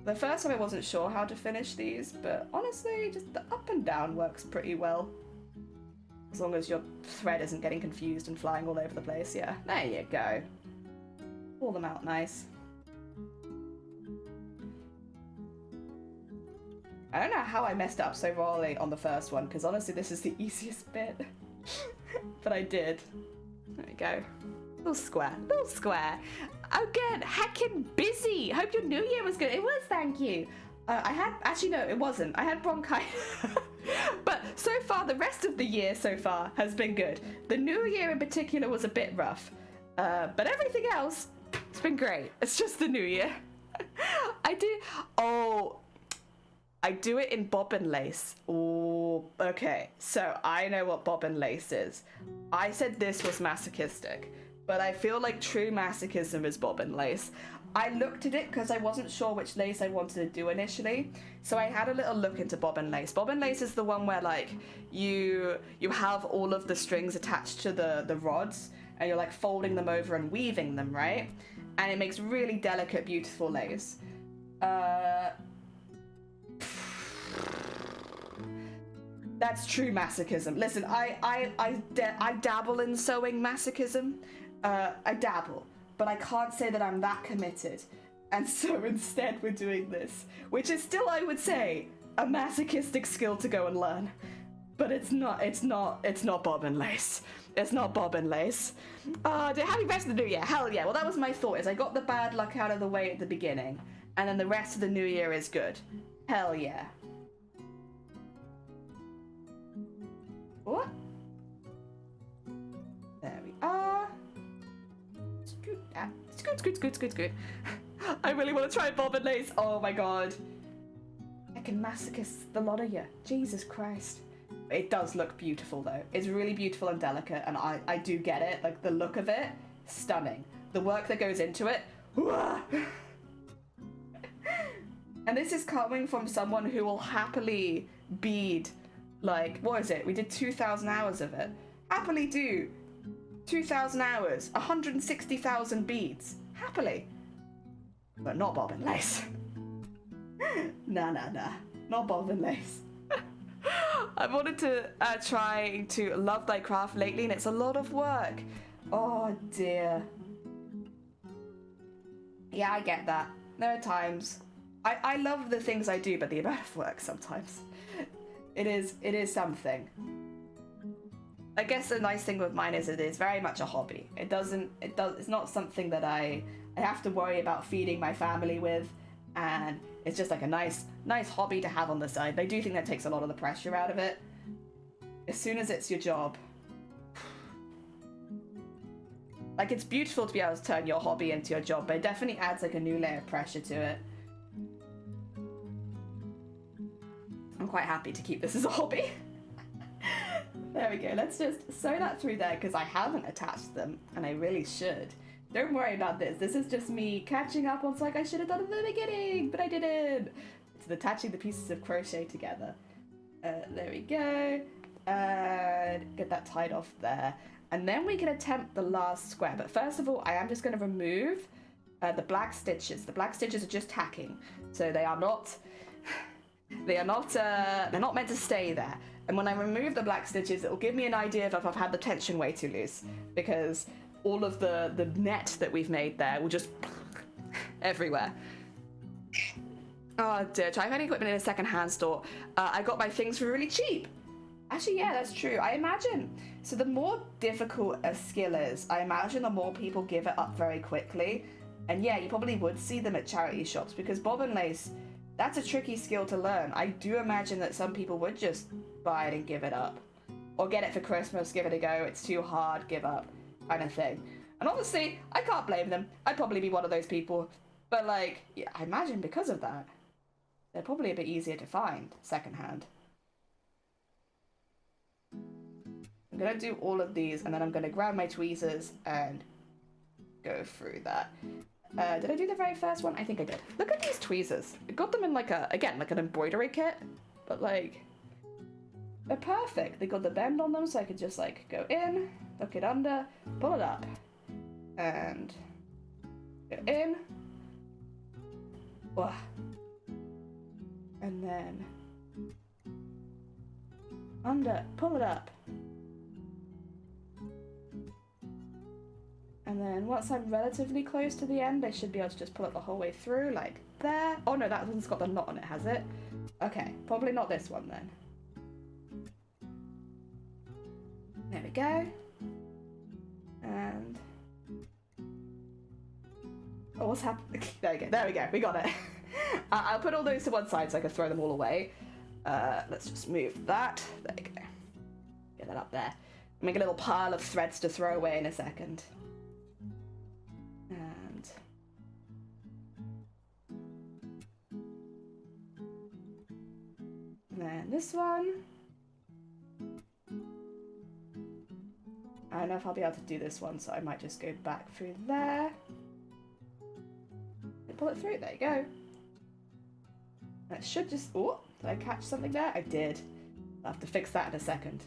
The first time I wasn't sure how to finish these, but honestly, just the up and down works pretty well. As long as your thread isn't getting confused and flying all over the place, yeah. There you go. Pull them out nice. I don't know how I messed it up so royally on the first one, because honestly this is the easiest bit. But I did. There we go. Little square, little square. Again, heckin' busy. Hope your New Year was good. It was, thank you. Actually no, it wasn't. I had bronchitis. But so far, the rest of the year so far has been good. The New Year in particular was a bit rough. But everything else, it's been great. It's just the New Year. I do. Oh, I do it in bobbin lace. Oh, okay. So I know what bobbin lace is. I said this was masochistic, but I feel like true masochism is bobbin lace. I looked at it because I wasn't sure which lace I wanted to do initially, so I had a little look into bobbin lace. Bobbin lace is the one where like you have all of the strings attached to the rods, and you're like folding them over and weaving them, right? And it makes really delicate, beautiful lace. That's true masochism. Listen, I dabble in sewing masochism. I dabble, but I can't say that I'm that committed. And so instead we're doing this, which is still, I would say, a masochistic skill to go and learn. But it's not bobbin lace. It's not bobbin lace. Happy rest of the new year. Hell yeah. Well, that was my thought, is I got the bad luck out of the way at the beginning, and then the rest of the new year is good. Hell yeah. What? There we are. Scoot. I really want to try bobbin lace. Oh my god. I can masochist the lot of you. Jesus Christ. It does look beautiful though. It's really beautiful and delicate, and I do get it. Like, the look of it, stunning. The work that goes into it, and this is coming from someone who will happily bead, like, what is it? We did 2,000 hours of it. Happily do 2,000 hours, 160,000 beads. Happily. But not bobbin lace. Nah. Not bobbin lace. I've wanted to try to love thy craft lately, and it's a lot of work. Oh dear. Yeah, I get that. There are times. I love the things I do, but the amount of work sometimes. It is something. I guess the nice thing with mine is it is very much a hobby. It's not something that I have to worry about feeding my family with, and it's just like a nice hobby to have on the side. I do think that takes a lot of the pressure out of it. As soon as it's your job, like, it's beautiful to be able to turn your hobby into your job, but it definitely adds like a new layer of pressure to it. I'm quite happy to keep this as a hobby. There we go. Let's just sew that through there, because I haven't attached them, and I really should. Don't worry about this. This is just me catching up on something I should have done in the beginning, but I didn't. It's attaching the pieces of crochet together. There we go. Get that tied off there. And then we can attempt the last square. But first of all, I am just going to remove the black stitches. The black stitches are just tacking, so they are not... they're not meant to stay there. And when I remove the black stitches, it will give me an idea of if I've had the tension way too loose, because all of the net that we've made there will just everywhere. Oh dear, try finding equipment in a second-hand store. I got my things for really cheap. Actually, yeah, that's true. I imagine. So the more difficult a skill is, I imagine the more people give it up very quickly. And yeah, you probably would see them at charity shops, because bobbin lace, that's a tricky skill to learn. I do imagine that some people would just buy it and give it up. Or get it for Christmas, give it a go, it's too hard, give up, kind of thing. And honestly, I can't blame them. I'd probably be one of those people. But like, yeah, I imagine because of that, they're probably a bit easier to find secondhand. I'm gonna do all of these, and then I'm gonna grab my tweezers and go through that. Did I do the very first one? I think I did. Look at these tweezers. I got them in like like an embroidery kit, but like, they're perfect. They got the bend on them, so I could just like go in, hook it under, pull it up, and go in. Whoa. And then under, pull it up. And then once I'm relatively close to the end, I should be able to just pull it the whole way through, like there. Oh no, that one's got the knot on it, has it? Okay, probably not this one then. There we go. And... oh, what's happening? There we go, we got it. I'll put all those to one side so I can throw them all away. Let's just move that. There you go. Get that up there. Make a little pile of threads to throw away in a second. And And then this one. I don't know if I'll be able to do this one, so I might just go back through there. And pull it through, there you go. That should just, oh, did I catch something there? I did. I'll have to fix that in a second.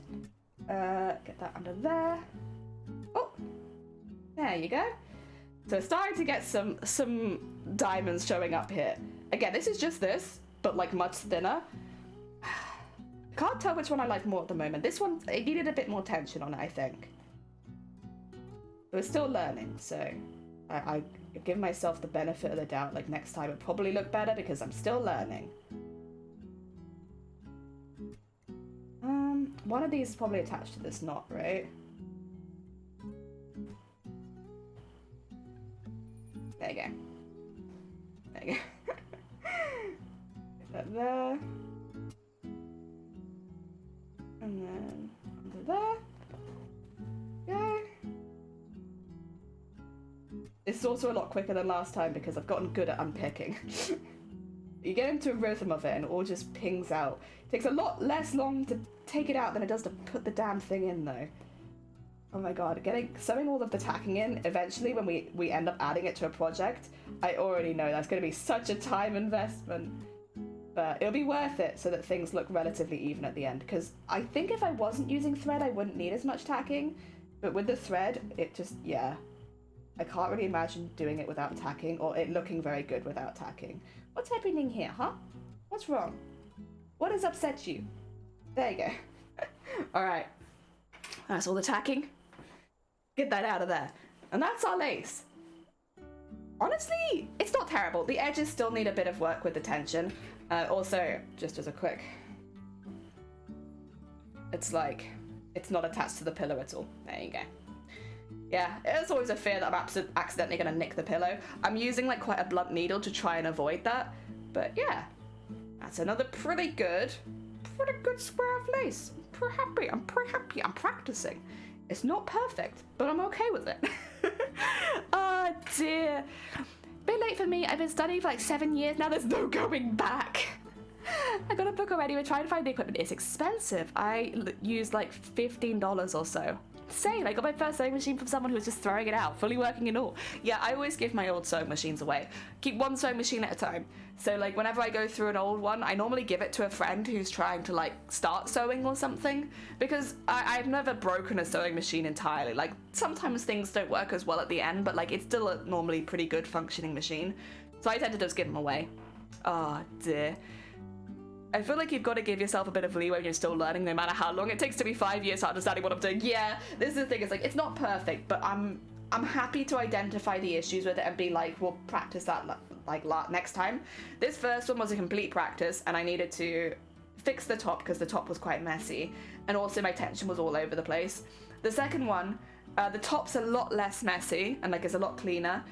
Get that under there. Oh, there you go. So it's starting to get some diamonds showing up here. Again, this is just this, but like much thinner. Can't tell which one I like more at the moment. This one, it needed a bit more tension on it, I think. But we're still learning, so I give myself the benefit of the doubt. Like next time, it'll probably look better because I'm still learning. One of these is probably attached to this knot, right? There you go. There you go. Put that there. And then under there. Go. This is also a lot quicker than last time because I've gotten good at unpicking. You get into a rhythm of it and it all just pings out. It takes a lot less long to take it out than it does to put the damn thing in though. Oh my god, sewing all of the tacking in, eventually when we end up adding it to a project, I already know that's going to be such a time investment. But it'll be worth it so that things look relatively even at the end. Because I think if I wasn't using thread, I wouldn't need as much tacking. But with the thread, it just, yeah. I can't really imagine doing it without tacking or it looking very good without tacking. What's happening here, huh? What's wrong? What has upset you? There you go. Alright. That's all the tacking. Get that out of there. And that's our lace. Honestly, it's not terrible. The edges still need a bit of work with the tension. Also, just as a quick... It's like, it's not attached to the pillow at all. There you go. Yeah, it's always a fear that I'm accidentally going to nick the pillow. I'm using like quite a blunt needle to try and avoid that. But yeah, that's another pretty good square of lace. I'm pretty happy. I'm practicing. It's not perfect, but I'm okay with it. Oh dear. Bit late for me. I've been studying for like 7 years now. There's no going back. I got a book already. We're trying to find the equipment. It's expensive. I used like $15 or so. Insane. I got my first sewing machine from someone who was just throwing it out, fully working and all. Yeah, I always give my old sewing machines away. Keep one sewing machine at a time. So like whenever I go through an old one, I normally give it to a friend who's trying to like start sewing or something, because I've never broken a sewing machine entirely. Like sometimes things don't work as well at the end, but like it's still a normally pretty good functioning machine. So I tend to just give them away. Oh dear. I feel like you've got to give yourself a bit of leeway when you're still learning, no matter how long it takes to be 5 years understanding what I'm doing. Yeah, this is the thing. It's like, it's not perfect, but I'm happy to identify the issues with it and be like, we'll practice that like next time. This first one was a complete practice, and I needed to fix the top because the top was quite messy, and also my tension was all over the place. The second one, the top's a lot less messy and like it's a lot cleaner.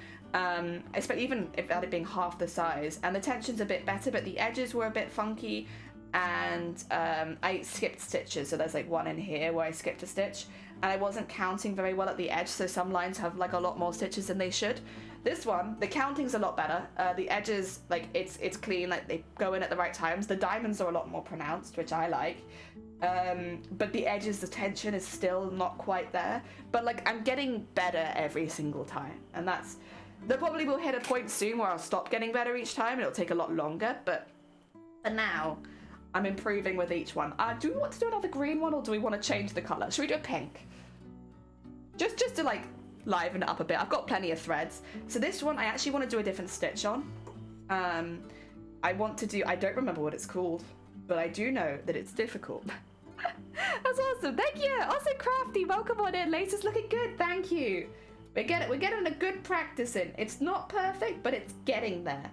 Especially even if it had been half the size, and the tension's a bit better, but the edges were a bit funky, and I skipped stitches, so there's like one in here where I skipped a stitch, and I wasn't counting very well at the edge, so some lines have like a lot more stitches than they should. This one, the counting's a lot better. The edges, like it's clean, like they go in at the right times. The diamonds are a lot more pronounced, which I like. But the edges, the tension is still not quite there, but like I'm getting better every single time, and that's... There probably will hit a point soon where I'll stop getting better each time and it'll take a lot longer, but for now, I'm improving with each one. Do we want to do another green one, or do we want to change the colour? Should we do a pink? Just to like liven it up a bit. I've got plenty of threads. So this one, I actually want to do a different stitch on. I don't remember what it's called, but I do know that it's difficult. That's awesome, thank you! Also Crafty, welcome on in. Lace is looking good, thank you. We're getting a good practice in. It's not perfect, but it's getting there.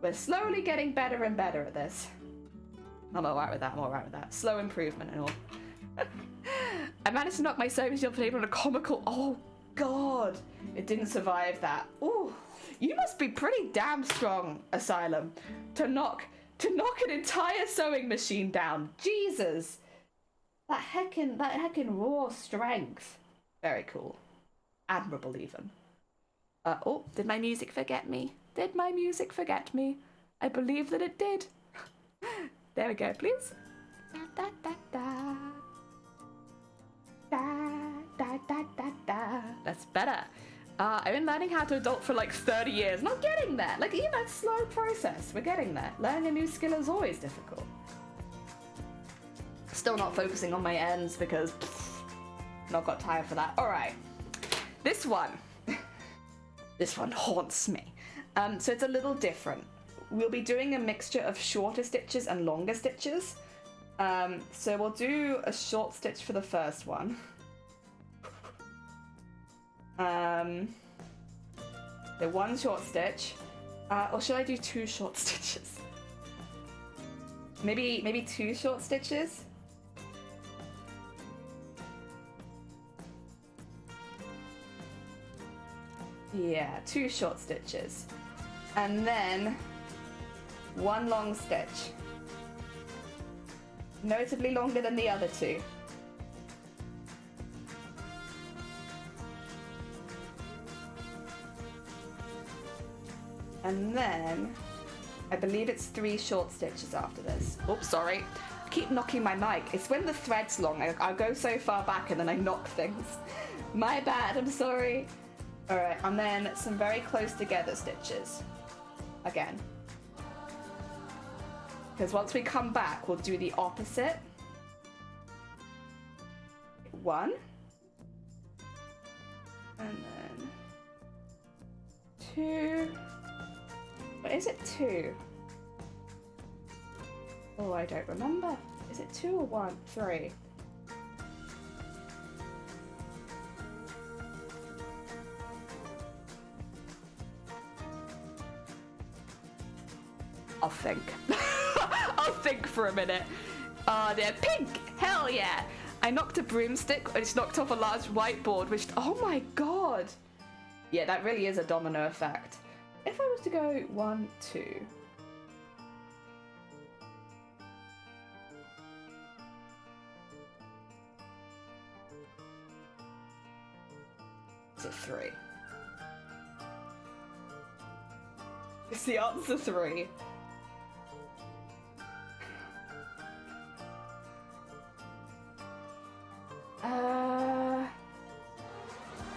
We're slowly getting better and better at this. I'm alright with that. Slow improvement and all. I managed to knock my sewing machine off the table on a comical... Oh, God. It didn't survive that. Ooh. You must be pretty damn strong, Asylum, to knock an entire sewing machine down. Jesus. That heckin' raw strength. Very cool. Admirable, even. Oh, did my music forget me? Did my music forget me? I believe that it did. There we go, please. Da, da, da, da. Da, da, da, da, da. That's better. I've been learning how to adult for like 30 years. Not getting there. Like, you know, it's a slow process. We're getting there. Learning a new skill is always difficult. Still not focusing on my ends because not got time for that. All right. This one. This one haunts me. So it's a little different. We'll be doing a mixture of shorter stitches and longer stitches. So we'll do a short stitch for the first one. The one short stitch, or should I do 2 short stitches? Maybe 2 short stitches? Yeah, 2 short stitches. And then 1 long stitch. Notably longer than the other 2. And then, I believe it's 3 short stitches after this. Oops, sorry. I keep knocking my mic. It's when the thread's long. I'll go so far back and then I knock things. My bad, I'm sorry. Alright, and then some very close together stitches. Again. Because once we come back, we'll do the opposite. 1. And then 2. But is it 2? Oh, I don't remember. Is it 2 or 1? 3. I'll think. I'll think for a minute. They're pink! Hell yeah! I knocked a broomstick, it's knocked off a large whiteboard, which, oh my god! Yeah, that really is a domino effect. If I was to go 1, 2. Is it 3? Is the answer 3?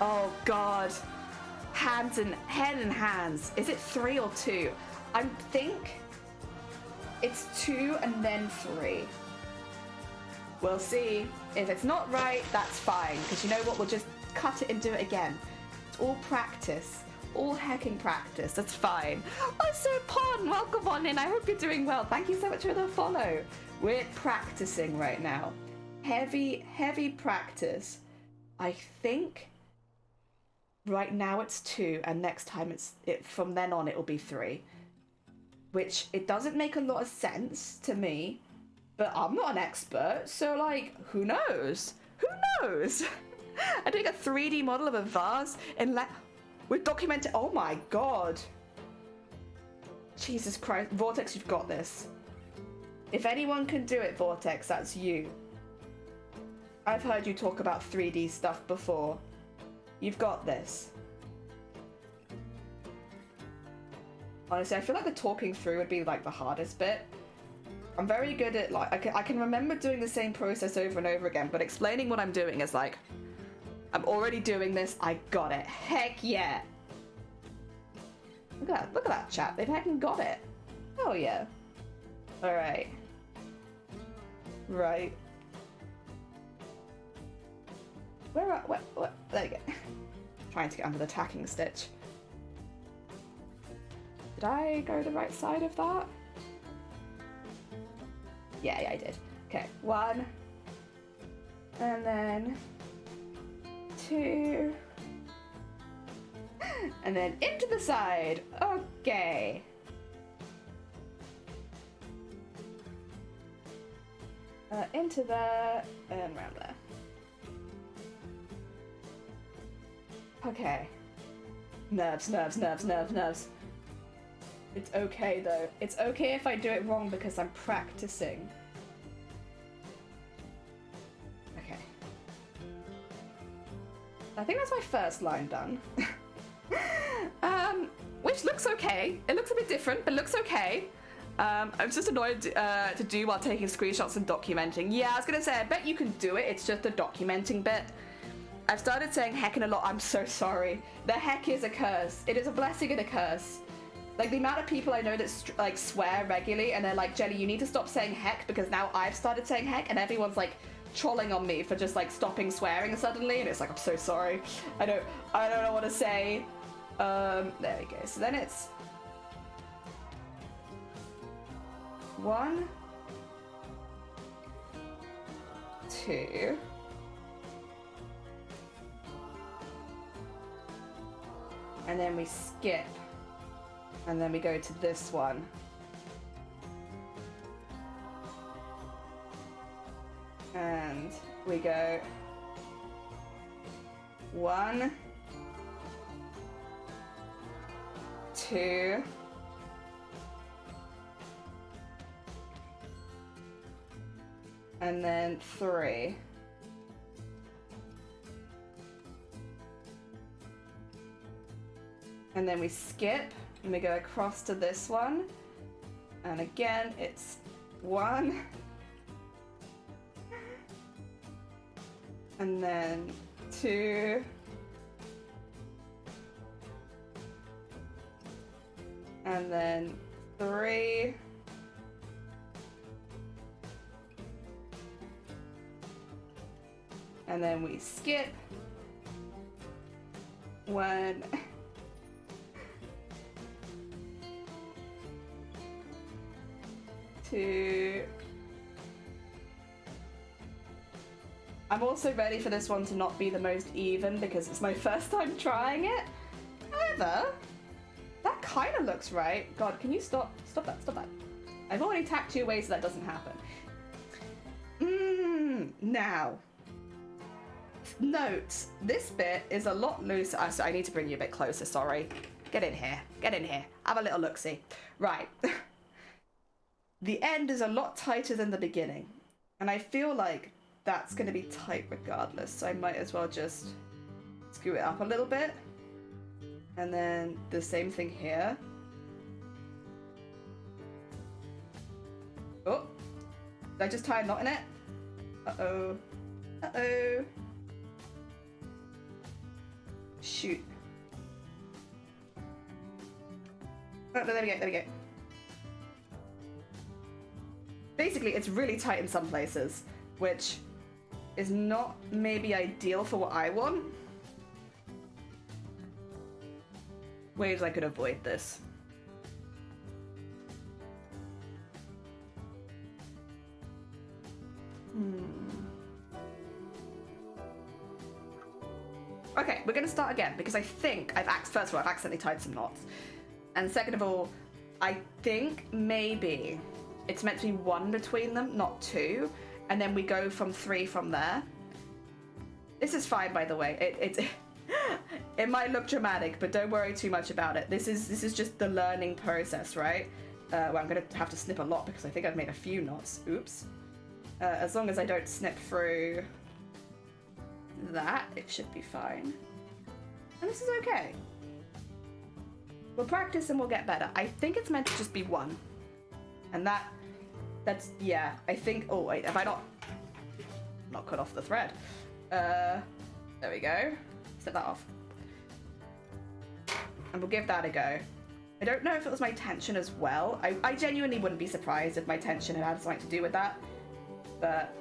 Oh god. Head and hands. Is it 3 or 2? I think it's 2 and then 3. We'll see. If it's not right, that's fine. Because you know what? We'll just cut it and do it again. It's all practice. All hecking practice. That's fine. Oh, Sir Pon, welcome on in. I hope you're doing well. Thank you so much for the follow. We're practicing right now. Heavy practice. I think right now it's 2, and next time from then on it'll be 3. Which, it doesn't make a lot of sense to me, but I'm not an expert, so like, who knows? Who knows? I'm doing a 3D model of a vase in with documented. Oh my god. Jesus Christ. Vortex, you've got this. If anyone can do it, Vortex, that's you. I've heard you talk about 3D stuff before. You've got this. Honestly, I feel like the talking through would be like the hardest bit. I'm very good at like, I can remember doing the same process over and over again, but explaining what I'm doing is like, I'm already doing this, I got it. Heck yeah. Look at that chat, they've heckin' got it. Oh yeah. Alright. Right. Where, there you go. Trying to get under the tacking stitch. Did I go the right side of that? Yeah, I did. Okay, 1. And then 2. And then into the side. Okay. Into there and around there. Okay. Nerves. It's okay though. It's okay if I do it wrong because I'm practicing. Okay. I think that's my first line done. Which looks okay. It looks a bit different, but looks okay. I'm just annoyed to do while taking screenshots and documenting. Yeah, I was gonna say, I bet you can do it. It's just the documenting bit. I've started saying heckin' a lot. I'm so sorry. The heck is a curse. It is a blessing and a curse. Like, the amount of people I know that like swear regularly, and they're like, Jenny, you need to stop saying heck, because now I've started saying heck, and everyone's like trolling on me for just like stopping swearing suddenly, and it's like, I'm so sorry. I don't know what to say. There we go. So then it's 1, 2, and then we skip, and then we go to this one. And we go 1, 2, and then 3. And then we skip, and we go across to this one. And again, it's 1. And then 2. And then 3. And then we skip 1. 2. I'm also ready for this one to not be the most even because it's my first time trying it. However, that kind of looks right. God, can you stop that. I've already tacked you away so that doesn't happen. Now, note, this bit is a lot looser. I need to bring you a bit closer, sorry. Get in here, have a little look-see. Right. The end is a lot tighter than the beginning, and I feel like that's going to be tight regardless, so I might as well just screw it up a little bit. And then the same thing here. Oh, did I just tie a knot in it? Uh-oh. Uh-oh. Shoot. Oh, there we go. Basically, it's really tight in some places, which is not maybe ideal for what I want. Ways I could avoid this. Okay, we're gonna start again because I think first of all, I've accidentally tied some knots. And second of all, I think maybe it's meant to be 1 between them, not 2. And then we go from 3 from there. This is fine, by the way. It might look dramatic, but don't worry too much about it. This is just the learning process, right? Well, I'm gonna have to snip a lot because I think I've made a few knots. Oops. As long as I don't snip through that, it should be fine. And this is okay. We'll practice and we'll get better. I think it's meant to just be 1. And that's, yeah, I think, oh wait, have I not cut off the thread? There we go. Set that off. And we'll give that a go. I don't know if it was my tension as well. I genuinely wouldn't be surprised if my tension had something to do with that. But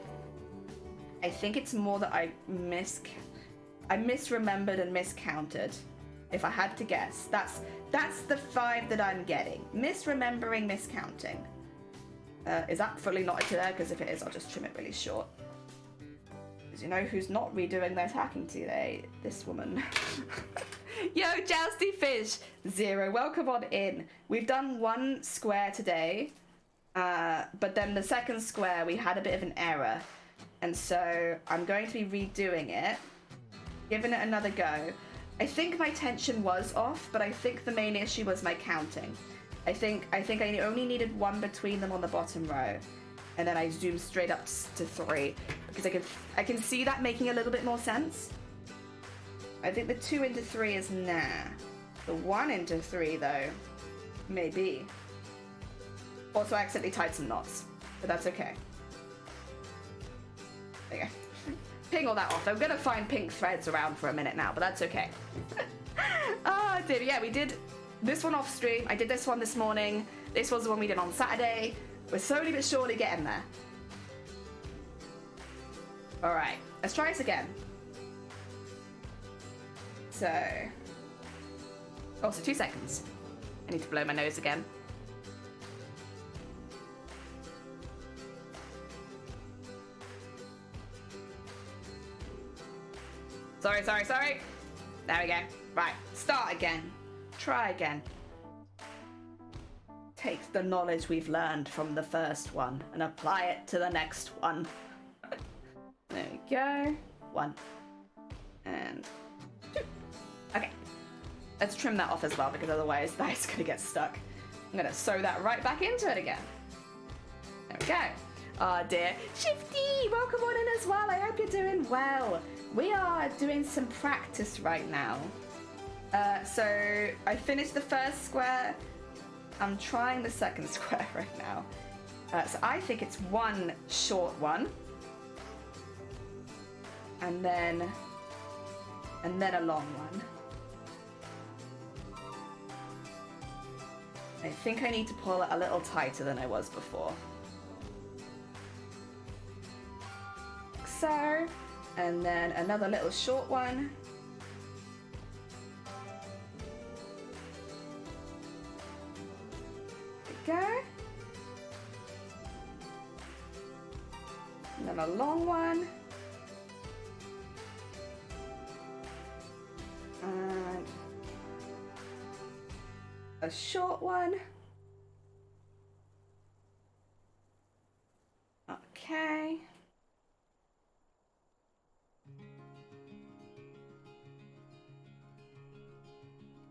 I think it's more that I misremembered and miscounted. If I had to guess, that's the vibe that I'm getting. Misremembering, miscounting. Is that fully knotted to there? Because if it is, I'll just trim it really short. Because you know who's not redoing their tacking today? This woman. Yo, Jousty Fish! 0, welcome on in. We've done 1 square today, but then the second square we had a bit of an error. And so I'm going to be redoing it, giving it another go. I think my tension was off, but I think the main issue was my counting. I think I only needed 1 between them on the bottom row, and then I zoomed straight up to 3 because I can see that making a little bit more sense. I think the 2 into 3 is nah. The 1 into 3 though, maybe. Also, I accidentally tied some knots, but that's okay. There you go. Ping all that off. I'm gonna find pink threads around for a minute now, but that's okay. Ah, dear. Yeah, we did this one off stream. I did this one this morning. This was the one we did on Saturday. We're slowly but surely getting there. All right, let's try this again. So, also 2 seconds. I need to blow my nose again. Sorry. There we go. Right, start again. Try again. Take the knowledge we've learned from the first one and apply it to the next one. There we go. 1 and 2. Okay. Let's trim that off as well, because otherwise that is going to get stuck. I'm going to sew that right back into it again. There we go. Oh dear. Shifty, welcome on in as well. I hope you're doing well. We are doing some practice right now. So I finished the first square. I'm trying the second square right now. So I think it's 1 short one. And then a long one. I think I need to pull it a little tighter than I was before. Like so. And then another little short one. There we go. And then a long one. And a short one. Okay.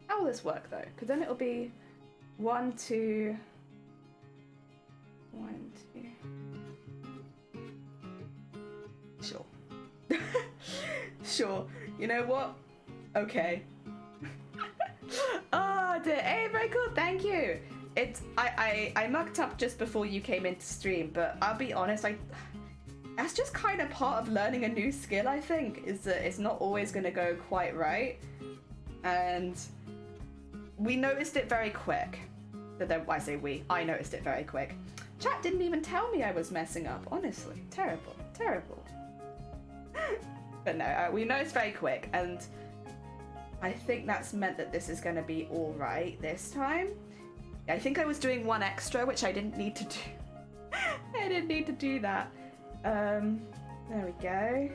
How will this work though? Because then it'll be 1, 2, 1, 2. Sure. Sure. You know what? Okay. Oh dear. Hey, very cool. Thank you. I mucked up just before you came into stream, but I'll be honest, that's just kind of part of learning a new skill, I think, is that it's not always going to go quite right. And we noticed it very quick. I say we. I noticed it very quick. Chat didn't even tell me I was messing up, honestly. Terrible. Terrible. But no, we noticed very quick, and I think that's meant that this is going to be all right this time. I think I was doing 1 extra, which I didn't need to do. I didn't need to do that. There we go.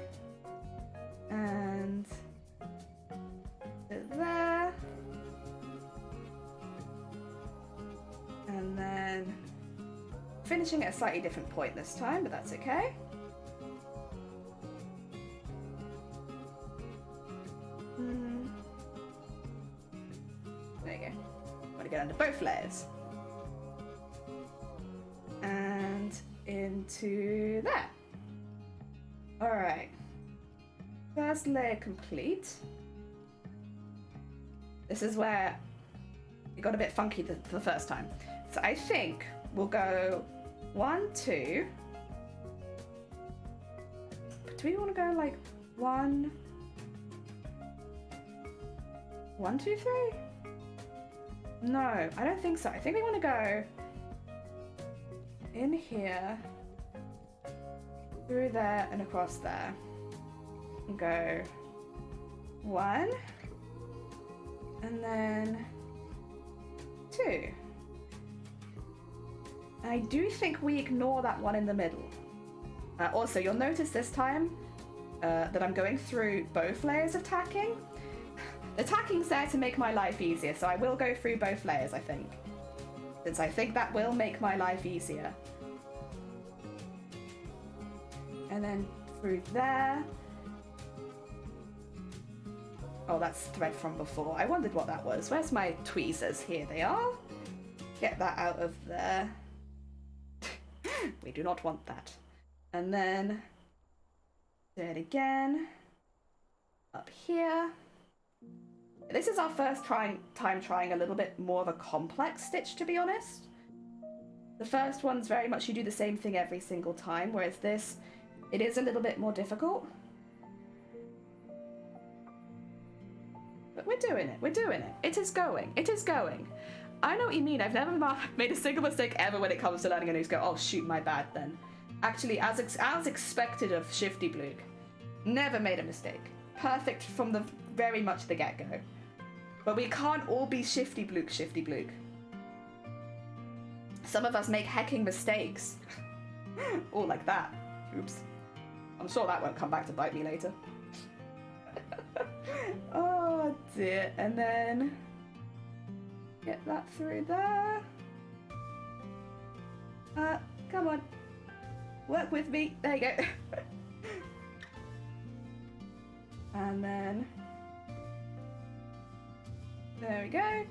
And there. And then finishing at a slightly different point this time, but that's okay. There you go. I'm gonna get under both layers. And into there. Alright. First layer complete. This is where it got a bit funky the first time. So I think we'll go 1, 2. Do we want to go like 1, 1, 2, 3? No, I don't think so. I think we want to go in here, through there, and across there. And go 1, and then 2. And I do think we ignore that one in the middle. Also, you'll notice this time that I'm going through both layers of tacking. The tacking's there to make my life easier, so I will go through both layers, I think. Since I think that will make my life easier. And then through there. Oh, that's thread from before. I wondered what that was. Where's my tweezers? Here they are. Get that out of there. We do not want that. And then do it again. Up here. This is our first time trying a little bit more of a complex stitch, to be honest. The first one's very much you do the same thing every single time, whereas this, it is a little bit more difficult. But we're doing it, we're doing it. It is going, it is going. I know what you mean, I've never made a single mistake ever when it comes to learning a new skill. Oh shoot, my bad then. Actually, as expected of Shifty Blook, never made a mistake. Perfect from the very much the get-go. But we can't all be Shifty Blook. Some of us make hecking mistakes. All like that. Oops. I'm sure that won't come back to bite me later. Oh dear. And then get that through there. Come on. Work with me. There you go. And then there we go.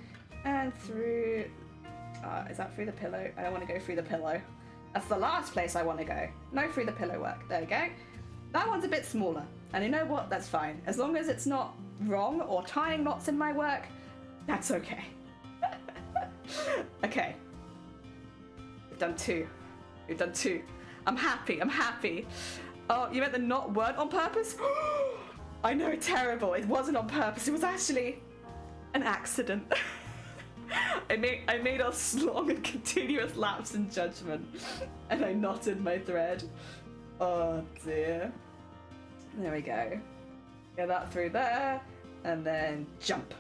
And through is that through the pillow? I don't want to go through the pillow. That's the last place I want to go. No, through the pillow work. There we go. That one's a bit smaller. And you know what? That's fine. As long as it's not wrong or tying knots in my work, that's okay. Okay. We've done two. We've done two. I'm happy. I'm happy. Oh, you meant the knot weren't on purpose? I know, terrible. It wasn't on purpose. It was actually an accident. I made a long and continuous lapse in judgment, and I knotted my thread. Oh dear. There we go. Get that through there, and then jump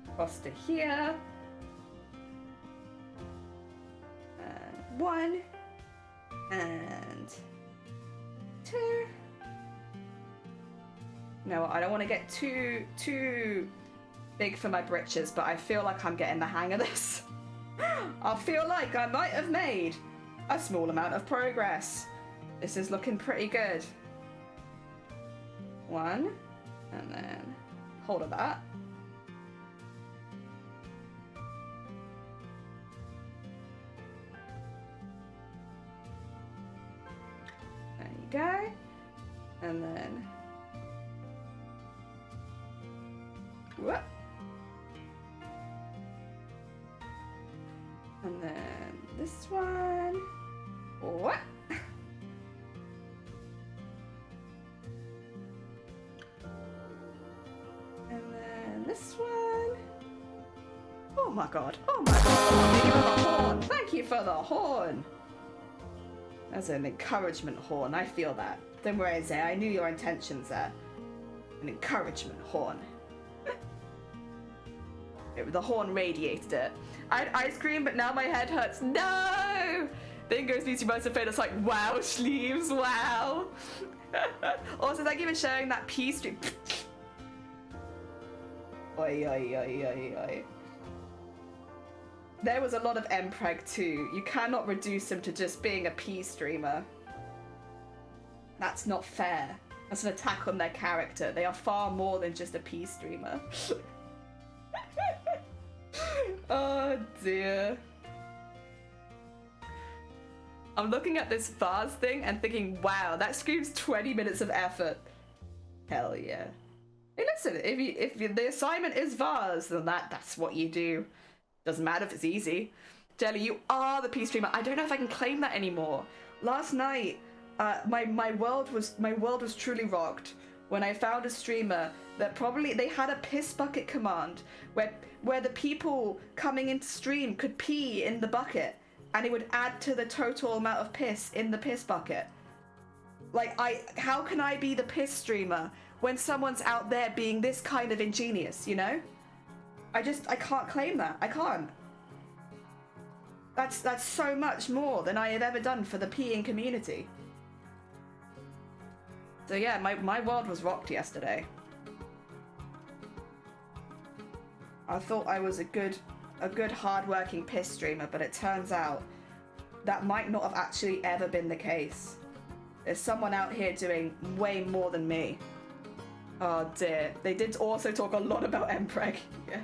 across to here. And 1, and 2. No, I don't want to get too big for my britches, but I feel like I'm getting the hang of this. I feel like I might have made a small amount of progress. This is looking pretty good. 1, and then hold of that. There you go. And then whoop. And then this one. What? And then this one. Oh my god. Oh my god. Thank you for the horn. That's an encouragement horn. I feel that. Don't worry, Zay. I knew your intentions there. An encouragement horn. The horn radiated it. I had ice cream, but now my head hurts. No! Then goes BT Most of It's like, wow, sleeves, wow. Also, thank you for sharing that pea stream. Oi, oi, oi, oi, oi. There was a lot of Mpreg too. You cannot reduce him to just being a pea streamer. That's not fair. That's an attack on their character. They are far more than just a pea streamer. Oh dear. I'm looking at this vase thing and thinking, wow, that screams 20 minutes of effort. Hell yeah. Hey, listen, if the assignment is vase, then that's what you do. Doesn't matter if it's easy. Jelly, you are the pea streamer. I don't know if I can claim that anymore. Last night, my world was truly rocked when I found a streamer that they had a piss bucket command where the people coming into stream could pee in the bucket and it would add to the total amount of piss in the piss bucket. Like, how can I be the piss streamer when someone's out there being this kind of ingenious, you know? I can't claim that. I can't. That's so much more than I have ever done for the peeing community. So yeah, my world was rocked yesterday. I thought I was a good hard-working piss streamer, but it turns out that might not have actually ever been the case. There's someone out here doing way more than me. Oh dear. They did also talk a lot about Mpreg. Yeah.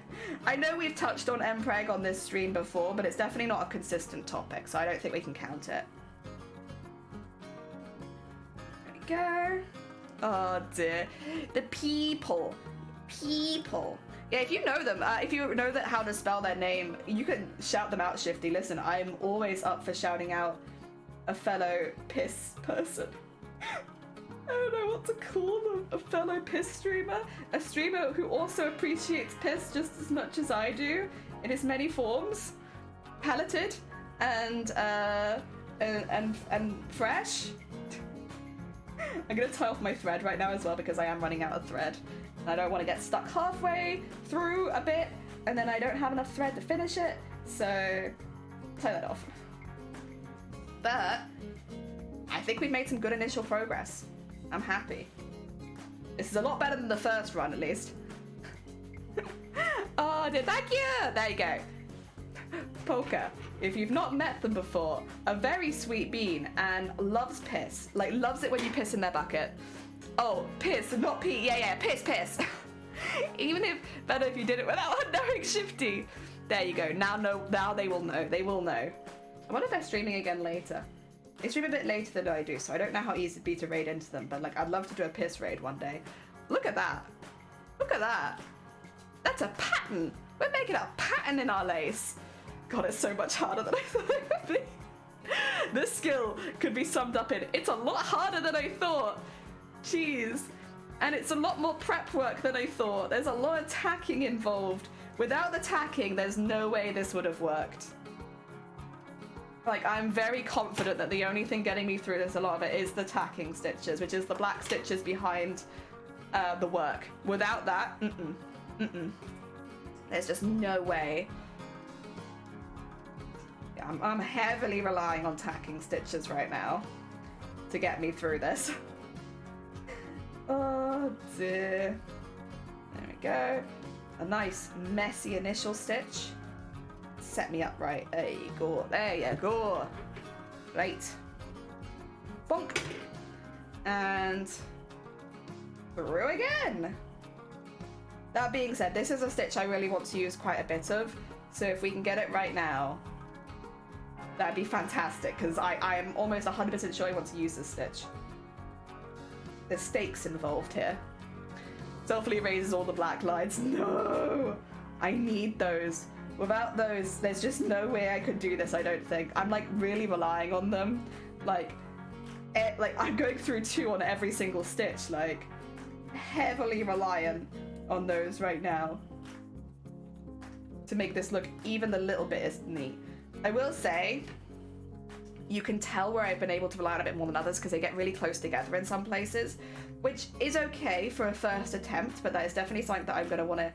I know we've touched on Mpreg on this stream before, but it's definitely not a consistent topic, so I don't think we can count it. There we go. Oh dear. The people. Yeah, if you know them, if you know that how to spell their name, you can shout them out, Shifty. Listen, I'm always up for shouting out a fellow piss person. I don't know what to call them. A fellow piss streamer? A streamer who also appreciates piss just as much as I do, in its many forms. Pelleted and fresh. I'm gonna tie off my thread right now as well because I am running out of thread. And I don't want to get stuck halfway through a bit and then I don't have enough thread to finish it, so tie that off. But I think we've made some good initial progress. I'm happy. This is a lot better than the first run, at least. Oh, dear, thank you! There you go. Polka, if you've not met them before, a very sweet bean and loves piss. Like, loves it when you piss in their bucket. Oh, piss, not pee. Yeah, piss. Even if, better if you did it without knowing, Shifty. There you go. Now they will know. They will know. I wonder if they're streaming again later. They stream a bit later than I do, so I don't know how easy it'd be to raid into them, but like, I'd love to do a piss raid one day. Look at that. Look at that. That's a pattern. We're making a pattern in our lace. God, it's so much harder than I thought it would be. This skill could be summed up in, it's a lot harder than I thought. Jeez. And it's a lot more prep work than I thought. There's a lot of tacking involved. Without the tacking, there's no way this would have worked. Like, I'm very confident that the only thing getting me through this, a lot of it, is the tacking stitches, which is the black stitches behind the work. Without that, there's just no way. Yeah, I'm heavily relying on tacking stitches right now to get me through this. Oh dear. There we go. A nice messy initial stitch. Set me up right. There you go. There you go. Right. Bonk. And through again. That being said, this is a stitch I really want to use quite a bit of. So if we can get it right now, that'd be fantastic, because I am almost 100% sure I want to use this stitch. There's stakes involved here. So hopefully it raises all the black lines. No! I need those. Without those, there's just no way I could do this, I don't think. I'm like really relying on them. Like I'm going through 2 on every single stitch, like heavily reliant on those right now to make this look even a little bit as neat. I will say, you can tell where I've been able to rely on a bit more than others because they get really close together in some places, which is okay for a first attempt, but that is definitely something that I'm going to want to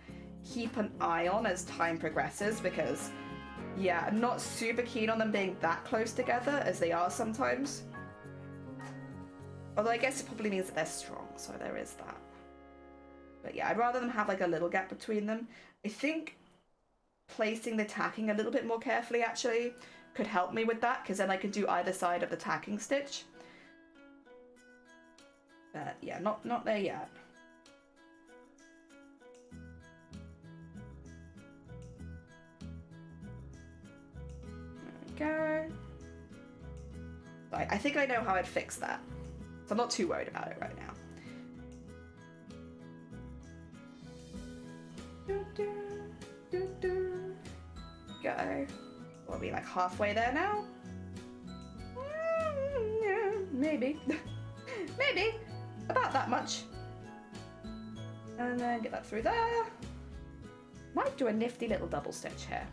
keep an eye on as time progresses because, yeah, I'm not super keen on them being that close together as they are sometimes. Although I guess it probably means that they're strong, so there is that. But yeah, I'd rather them have like a little gap between them. I think placing the tacking a little bit more carefully actually could help me with that, because then I can do either side of the tacking stitch. But yeah, not there yet. There we go. Right, I think I know how I'd fix that. So I'm not too worried about it right now. Go. We'll be like halfway there now. Yeah, maybe. Maybe. About that much. And then get that through there. Might do a nifty little double stitch here.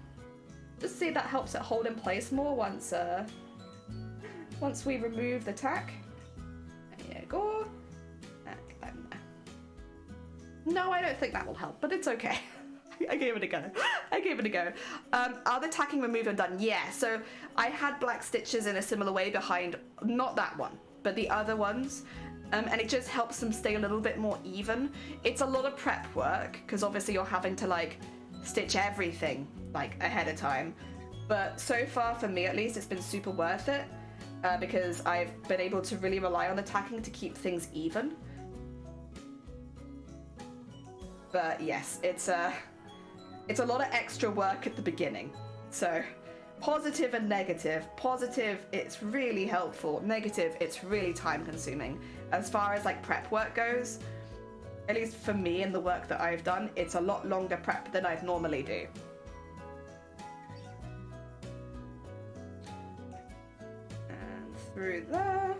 Just see if that helps it hold in place more once we remove the tack. There you go. Get that in there. No, I don't think that will help, but it's okay. I gave it a go. I gave it a go. Are the tacking removed and done? Yeah, so I had black stitches in a similar way behind, not that one, but the other ones. And it just helps them stay a little bit more even. It's a lot of prep work, because obviously you're having to like stitch everything like ahead of time. But so far, for me at least, it's been super worth it, because I've been able to really rely on the tacking to keep things even. But yes, it's a lot of extra work at the beginning. So positive and negative. Positive, it's really helpful. Negative, it's really time consuming. As far as like prep work goes, At least for me and the work that I've done, it's a lot longer prep than I'd normally do. And through there.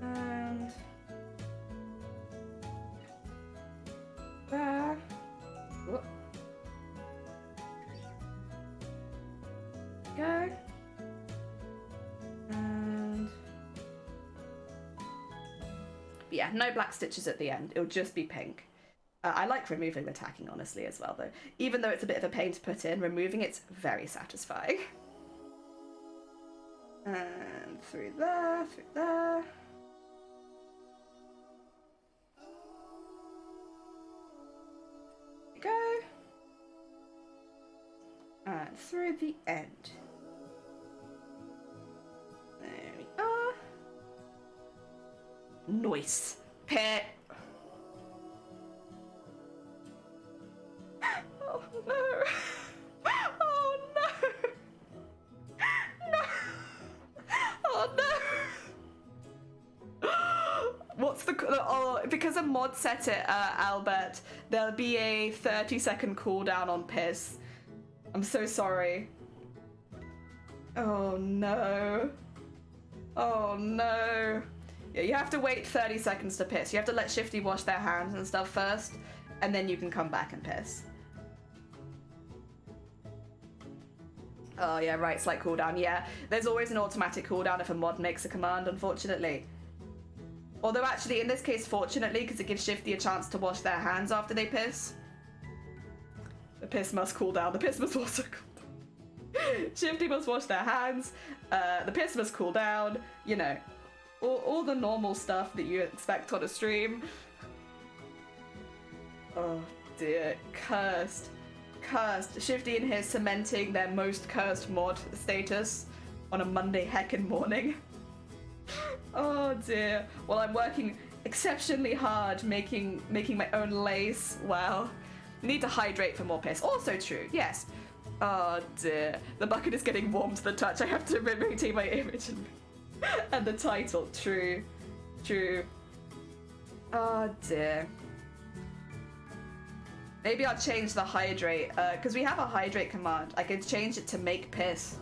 And there. Whoop. Go. And yeah, no black stitches at the end. It'll just be pink. I like removing the tacking, honestly, as well, though. Even though it's a bit of a pain to put in, removing it's very satisfying. And through there, through there. Go. And through the end. There we are. Nice. Pet. Oh no. Oh no. No. Oh no. What's the... Oh, because a mod set it, Albert, there'll be a 30-second cooldown on piss. I'm so sorry. Oh no. Oh no. Yeah, you have to wait 30 seconds to piss. You have to let Shifty wash their hands and stuff first, and then you can come back and piss. Oh yeah, right, slight cooldown. Yeah, there's always an automatic cooldown if a mod makes a command, unfortunately. Although actually, in this case, fortunately, because it gives Shifty a chance to wash their hands after they piss. The piss must cool down. The piss must also cool down. Shifty must wash their hands. The piss must cool down. You know, all the normal stuff that you expect on a stream. Oh dear, cursed. Cursed. Shifty and his cementing their most cursed mod status on a Monday heckin' morning. Oh dear. Well, I'm working exceptionally hard making my own lace. Wow. Need to hydrate for more piss. Also true, yes. Oh dear. The bucket is getting warm to the touch. I have to maintain my image and the title. True. True. Oh dear. Maybe I'll change the hydrate, because we have a hydrate command. I could change it to make piss.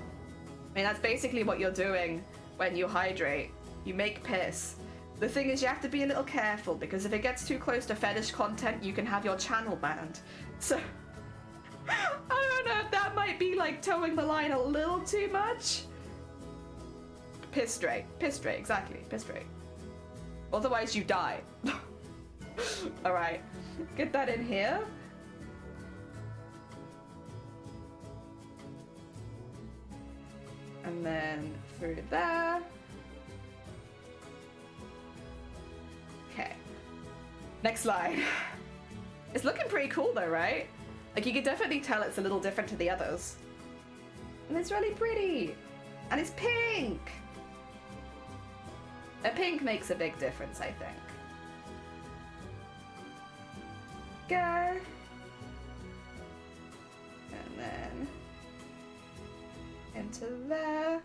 I mean, that's basically what you're doing when you hydrate. You make piss. The thing is, you have to be a little careful, because if it gets too close to fetish content, you can have your channel banned. So, I don't know if that might be, like, towing the line a little too much. Piss straight. Piss straight, exactly. Piss straight. Otherwise, you die. Alright. Get that in here. And then through there. Okay. Next line. It's looking pretty cool though, right? Like you can definitely tell it's a little different to the others. And it's really pretty. And it's pink. A pink makes a big difference, I think. Go. And then into there.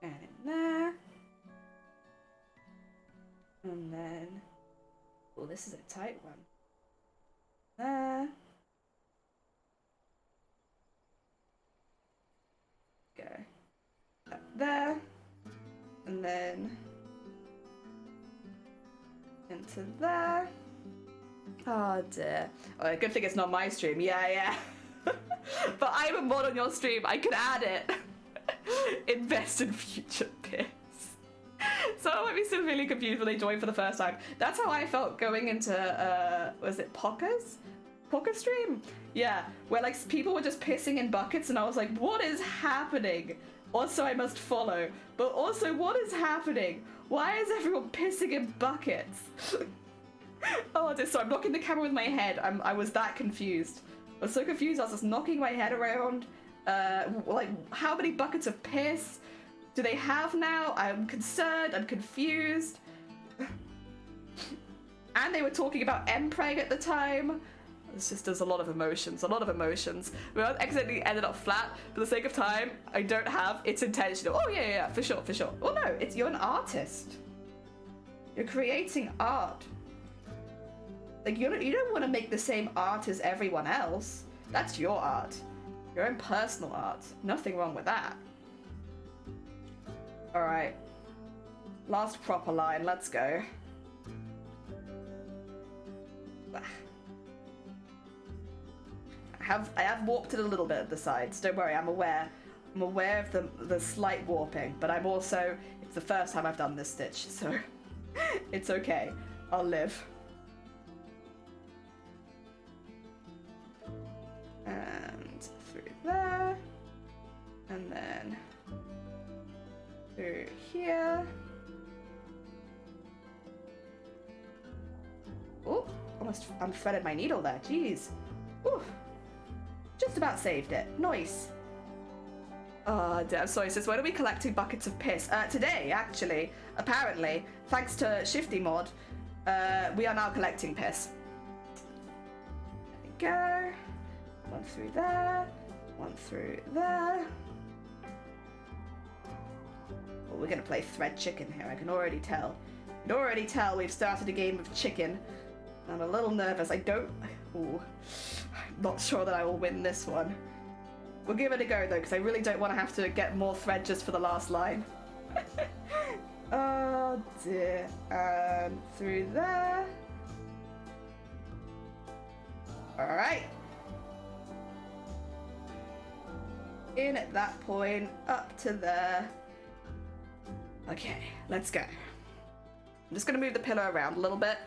And in there. And then, oh, this is a tight one. There. Go. Up there. And then into there. Oh dear. Oh, good thing it's not my stream. Yeah. But I'm a mod on your stream. I can add it. Invest in future piss. So I might be still really confused when they joined for the first time. That's how I felt going into, was it Pocker's? Poker stream? Yeah, where like people were just pissing in buckets and I was like, what is happening? Also, I must follow. But also, what is happening? Why is everyone pissing in buckets? Oh, so I'm knocking the camera with my head. I was that confused. I was so confused, I was just knocking my head around. Like, how many buckets of piss do they have now? I'm concerned, I'm confused. And they were talking about Mpreg at the time. It's just, there's a lot of emotions, a lot of emotions. We accidentally ended up flat. For the sake of time, I don't have, it's intentional. Oh yeah, for sure, for sure. Oh no, you're an artist. You're creating art. Like, you don't want to make the same art as everyone else. That's your art. Your own personal art. Nothing wrong with that. Alright. Last proper line, let's go. I have warped it a little bit at the sides. Don't worry, I'm aware. I'm aware of the slight warping, but I'm also, it's the first time I've done this stitch, so it's okay. I'll live. And through there, and then through here. Oh, almost unthreaded my needle there, jeez. Ooh, just about saved it, nice. Oh, damn, sorry sis, when are we collecting buckets of piss? Today, actually, apparently, thanks to Shifty Mod, we are now collecting piss. There we go. One through there, one through there. Oh, we're gonna play thread chicken here, I can already tell. I can already tell we've started a game of chicken. I'm a little nervous, I'm not sure that I will win this one. We'll give it a go though, because I really don't want to have to get more thread just for the last line. Oh dear. And through there. Alright. In at that point, up to there. Okay, let's go. I'm just gonna move the pillow around a little bit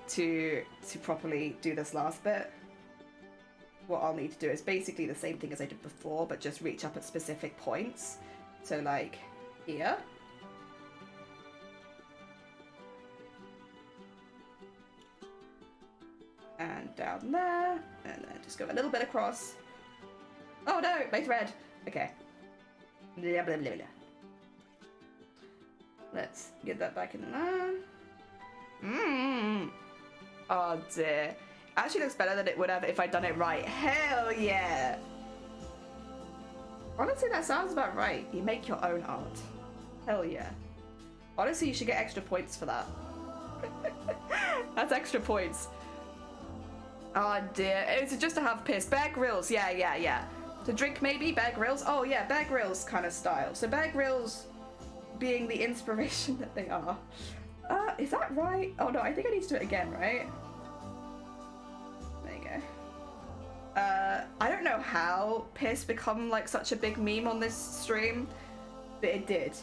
to properly do this last bit. What I'll need to do is basically the same thing as I did before, but just reach up at specific points. So like here. And down there, and then just go a little bit across. Oh no, my thread. Okay. Blah, blah, blah, blah. Let's get that back in there. Oh dear. Actually looks better than it would have if I'd done it right. Hell yeah! Honestly, that sounds about right. You make your own art. Hell yeah. Honestly, you should get extra points for that. That's extra points. Oh dear. It's just to have piss. Bear Grylls. Yeah. To drink maybe? Bear Grylls? Oh yeah, Bear Grylls kind of style. So Bear Grylls being the inspiration that they are. Is that right? Oh no, I think I need to do it again, right? There you go. I don't know how piss become like such a big meme on this stream, but it did.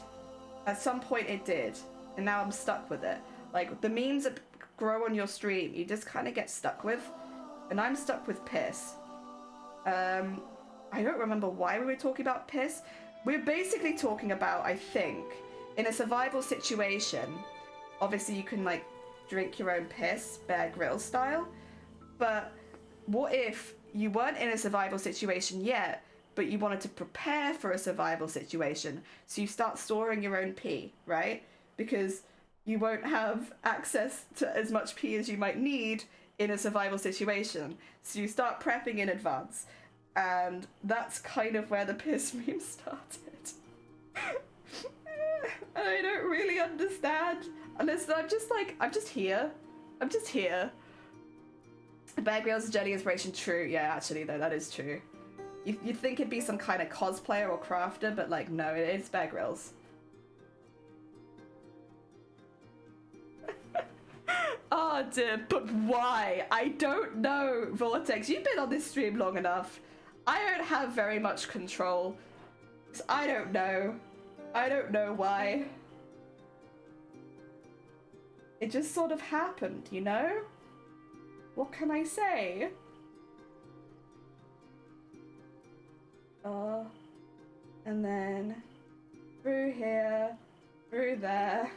At some point it did, and now I'm stuck with it. Like, the memes that grow on your stream, you just kind of get stuck with, and I'm stuck with piss. I don't remember why we were talking about piss. We're basically talking about, I think, in a survival situation, obviously you can like drink your own piss, Bear Grylls style, but what if you weren't in a survival situation yet, but you wanted to prepare for a survival situation, so you start storing your own pee, right? Because you won't have access to as much pee as you might need in a survival situation, so you start prepping in advance, and that's kind of where the piss meme started. I don't really understand, unless I'm just here. Bear Grylls' journey inspiration, true. Yeah, actually though, that is true. You'd think it'd be some kind of cosplayer or crafter, but like, no, it's Bear Grylls. Oh dear, but why? I don't know, Vortex. You've been on this stream long enough. I don't have very much control. So I don't know. I don't know why. It just sort of happened, you know? What can I say? And then through here, through there.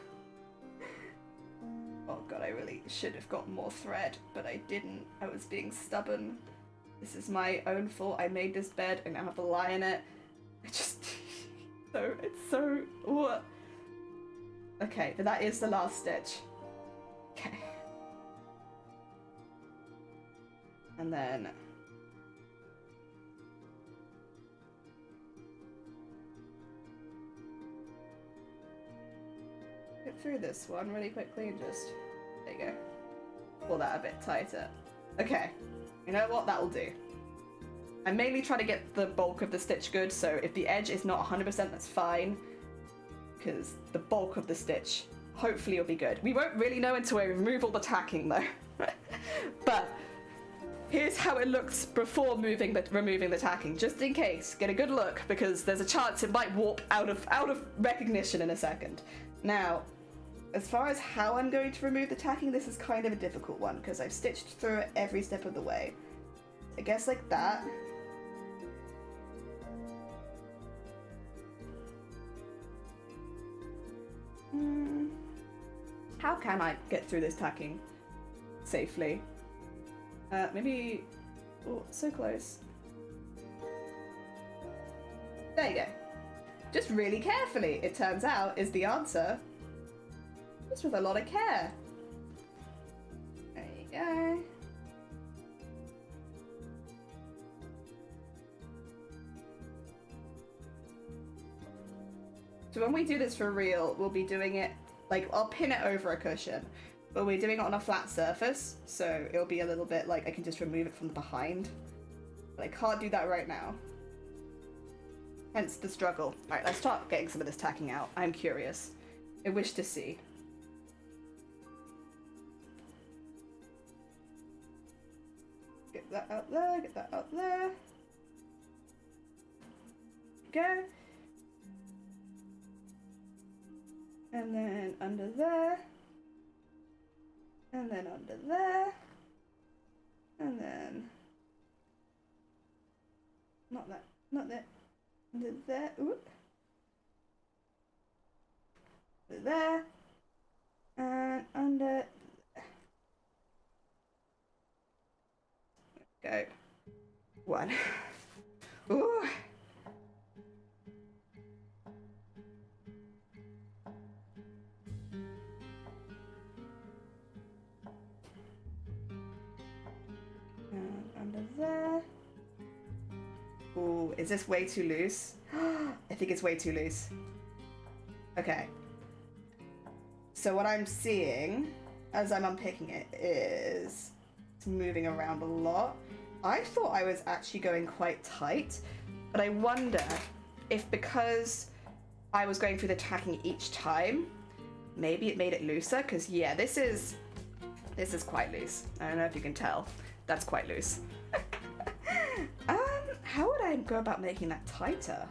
Oh god, I really should have got more thread, but I didn't. I was being stubborn. This is my own fault. I made this bed and I have to lie in it. I just... it's so... What? Okay, but that is the last stitch. Okay. And then get through this one really quickly and just, there you go. Pull that a bit tighter. Okay, you know what, that'll do. I'm mainly trying to get the bulk of the stitch good, so if the edge is not 100%, that's fine. Because the bulk of the stitch hopefully will be good. We won't really know until we remove all the tacking though. But here's how it looks before removing the tacking, just in case. Get a good look, because there's a chance it might warp out of recognition in a second. Now, as far as how I'm going to remove the tacking, this is kind of a difficult one, because I've stitched through it every step of the way. I guess like that. How can I get through this tacking safely? Maybe... Oh, so close. There you go. Just really carefully, it turns out, is the answer. Just with a lot of care. There you go. So when we do this for real, we'll be doing it, like, I'll pin it over a cushion, but we're doing it on a flat surface, so it'll be a little bit like I can just remove it from behind. But I can't do that right now. Hence the struggle. Alright, let's start getting some of this tacking out. I'm curious. I wish to see. Get that out there, get that out there. Go. And then under there. And then under there. And then... Not that. Not that. Under there. Oop. Under there. And under there. Go. One. Ooh. And under there. Ooh, is this way too loose? I think it's way too loose. Okay. So what I'm seeing as I'm unpicking it is it's moving around a lot. I thought I was actually going quite tight, but I wonder if because I was going through the tacking each time, maybe it made it looser, because yeah, this is quite loose. I don't know if you can tell. That's quite loose. How would I go about making that tighter?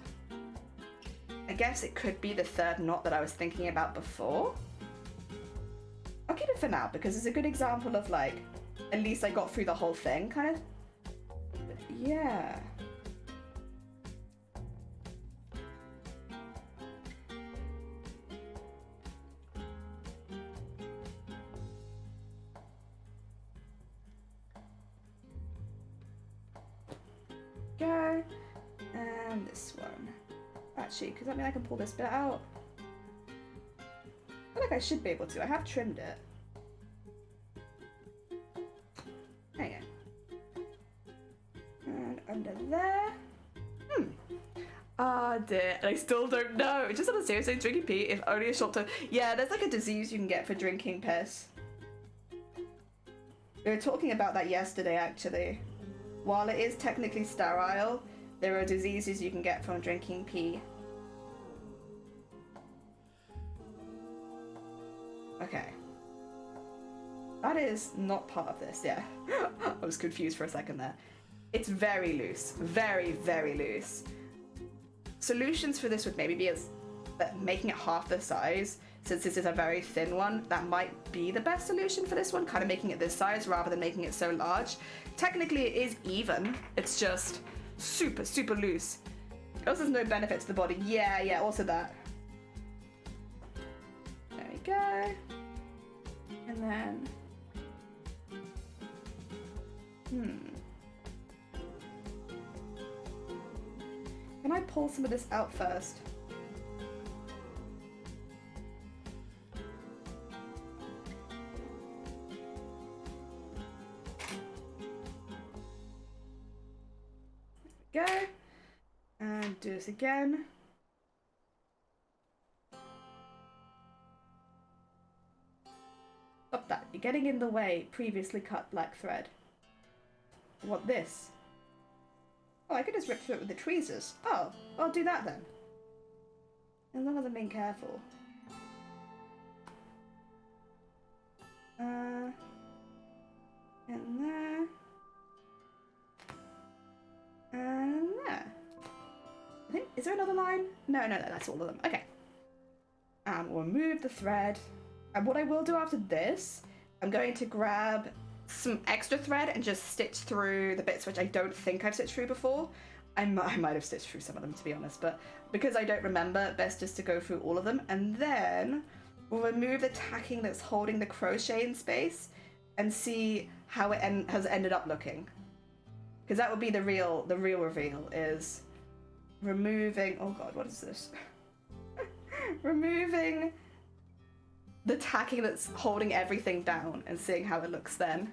I guess it could be the third knot that I was thinking about before. I'll keep it for now because it's a good example of, like, at least I got through the whole thing, kind of. But yeah. Go. And this one. Actually, does that mean I can pull this bit out? I feel like I should be able to. I have trimmed it. There you go. And under there. Ah, dear. And I still don't know. Just on a serious note, drinking pee, if only a short term. Yeah, there's like a disease you can get for drinking piss. We were talking about that yesterday, actually. While it is technically sterile, there are diseases you can get from drinking pee. Okay. That is not part of this, yeah. I was confused for a second there. It's very loose. Very, very loose. Solutions for this would maybe be making it half the size. Since this is a very thin one, that might be the best solution for this one, kind of making it this size rather than making it so large. Technically it is even, it's just super, super loose. Also there's no benefit to the body. Yeah, also that. There we go. And then... Can I pull some of this out first? go. And do this again. Stop that. You're getting in the way. Previously cut black thread. I want this. Oh, I could just rip through it with the tweezers. Oh, I'll do that then. As long as I'm being careful. And there. And there. I think, is there another line? No, that's all of them. Okay. And we'll remove the thread. And what I will do after this, I'm going to grab some extra thread and just stitch through the bits which I don't think I've stitched through before. I might have stitched through some of them, to be honest, but because I don't remember, best just to go through all of them. And then we'll remove the tacking that's holding the crochet in space and see how it has ended up looking. Because that would be the real reveal, is removing, oh god, what is this? Removing the tacking that's holding everything down and seeing how it looks then.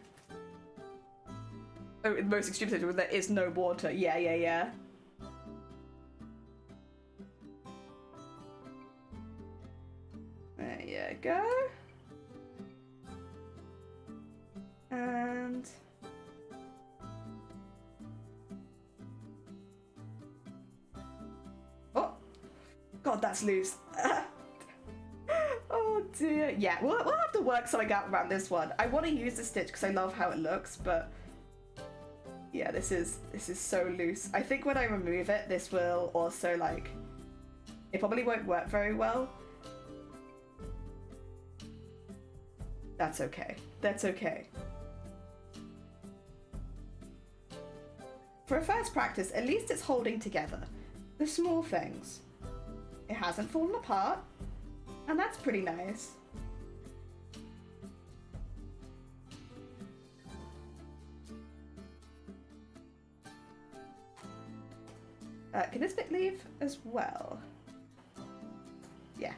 Oh, the most extreme situation, there is no water. Yeah. There you go. And oh god, that's loose. Oh dear. Yeah, we'll have to work something out around this one. I want to use the stitch because I love how it looks, but yeah, this is so loose. I think when I remove it, this will also, like, it probably won't work very well. That's okay. That's okay. For a first practice, at least it's holding together. The small things. It hasn't fallen apart, and that's pretty nice. Can this bit leave as well? Yeah.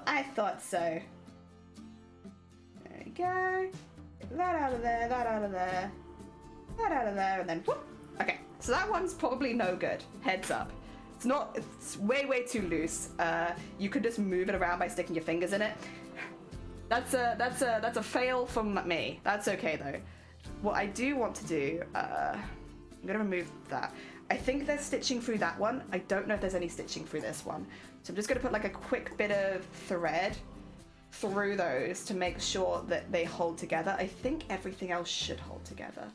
I thought so. There we go. Get that out of there, that out of there, that out of there, and then whoop. Okay, so that one's probably no good. Heads up. It's way too loose. You could just move it around by sticking your fingers in it. That's a fail from me. That's okay though. What I do want to do, I'm gonna remove that. I think they're stitching through that one. I don't know if there's any stitching through this one. So I'm just gonna put like a quick bit of thread through those to make sure that they hold together. I think everything else should hold together.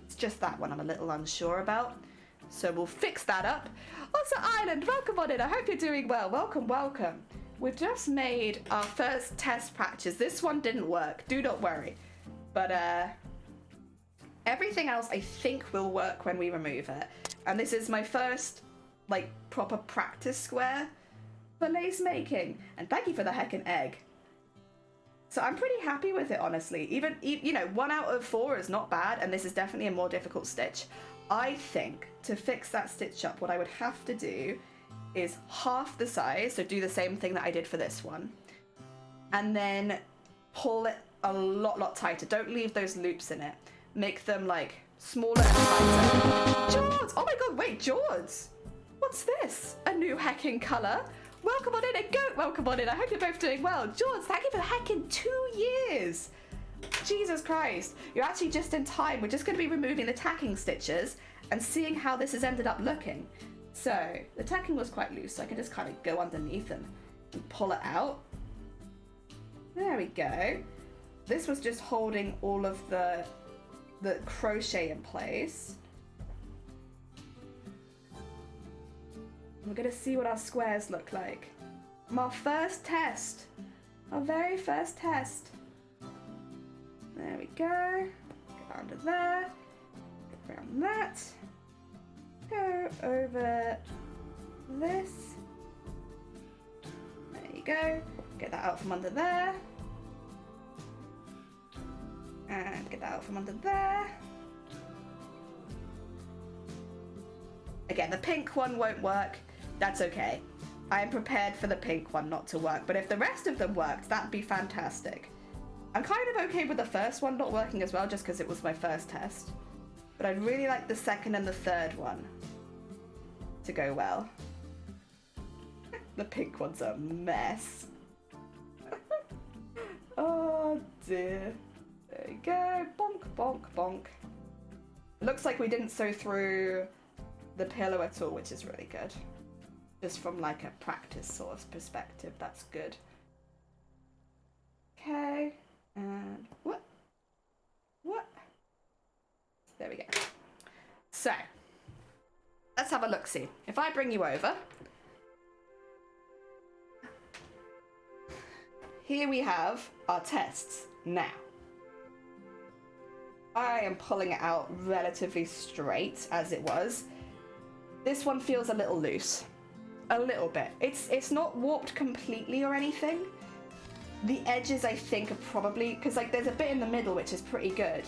It's just that one I'm a little unsure about. So we'll fix that up. Also, Island, welcome on in. I hope you're doing well. Welcome. We've just made our first test practice. This one didn't work. Do not worry. But everything else I think will work when we remove it. And this is my first, like, proper practice square for lace making. And thank you for the heckin' egg. So I'm pretty happy with it, honestly. Even, you know, 1 out of 4 is not bad, and this is definitely a more difficult stitch. I think to fix that stitch up, what I would have to do is half the size, so do the same thing that I did for this one, and then pull it a lot tighter. Don't leave those loops in it. Make them, like, smaller and tighter. George! Oh my god, wait, George! What's this? A new heckin' colour? Welcome on in, and Goat, welcome on in. I hope you're both doing well. George, thank you for the heckin' 2 years! Jesus Christ, you're actually just in time. We're just going to be removing the tacking stitches and seeing how this has ended up looking. So, the tacking was quite loose, so I can just kind of go underneath and pull it out. There we go. This was just holding all of the crochet in place. We're going to see what our squares look like. From our first test. Our very first test. There we go. Go under there. Go around that. Go over this. There you go. Get that out from under there. And get that out from under there. Again, the pink one won't work. That's okay. I am prepared for the pink one not to work. But if the rest of them worked, that'd be fantastic. I'm kind of okay with the first one not working as well, just because it was my first test. but I'd really like the second and the third one to go well. The pink one's a mess. Oh dear. There we go. Bonk, bonk, bonk. Looks like we didn't sew through the pillow at all, which is really good. Just from like a practice sort of perspective, that's good. Okay, and what? There we go. So, let's have a look-see. If I bring you over, here we have our tests now. I am pulling it out relatively straight as it was. This one feels a little loose. A little bit. It's not warped completely or anything. The edges I think are probably, because like there's a bit in the middle which is pretty good,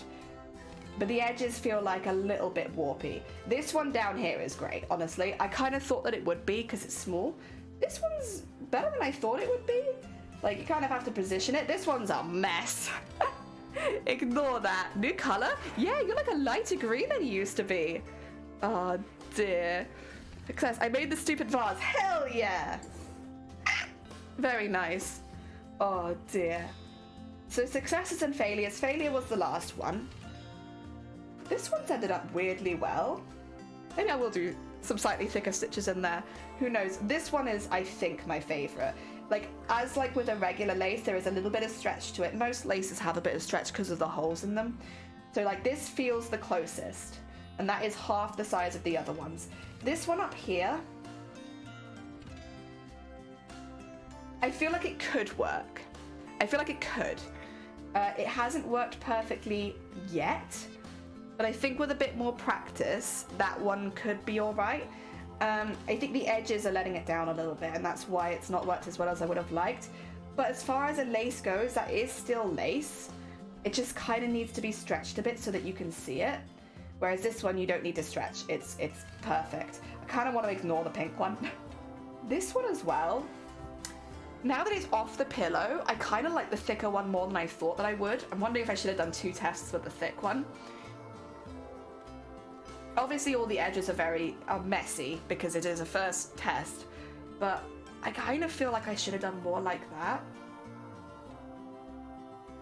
but the edges feel like a little bit warpy. This one down here is great, honestly. I kind of thought that it would be because it's small. This one's better than I thought it would be. Like you kind of have to position it. This one's a mess. Ignore that. New color? Yeah, you're like a lighter green than you used to be. Oh dear. Success. I made the stupid vase. Hell yeah. Very nice. Oh dear. So successes and failures. Failure was the last one. This one's ended up weirdly well. Maybe I will do some slightly thicker stitches in there. Who knows? This one is, I think, my favorite. Like, as like with a regular lace, there is a little bit of stretch to it. Most laces have a bit of stretch because of the holes in them. So like this feels the closest. And that is half the size of the other ones. This one up here, I feel like it could work. I feel like it could. It hasn't worked perfectly yet, but I think with a bit more practice, that one could be all right. I think the edges are letting it down a little bit, and that's why it's not worked as well as I would have liked. But as far as a lace goes, that is still lace. It just kind of needs to be stretched a bit so that you can see it. Whereas this one, you don't need to stretch. It's perfect. I kind of want to ignore the pink one. This one as well. Now that it's off the pillow, I kind of like the thicker one more than I thought that I would. I'm wondering if I should have done 2 tests with the thick one. Obviously, all the edges are messy because it is a first test, but I kind of feel like I should have done more like that.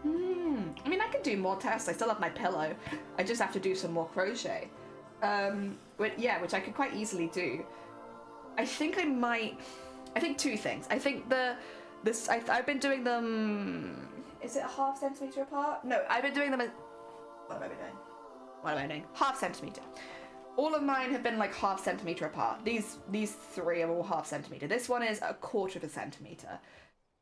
I mean, I can do more tests. I still have my pillow. I just have to do some more crochet. Which I could quite easily do. I think 2 things. I think I've been doing them. Is it a half centimeter apart? No, I've been doing them. What am I doing? Half centimeter. All of mine have been like half centimeter apart. These 3 are all half centimeter. This one is a 1/4 centimeter.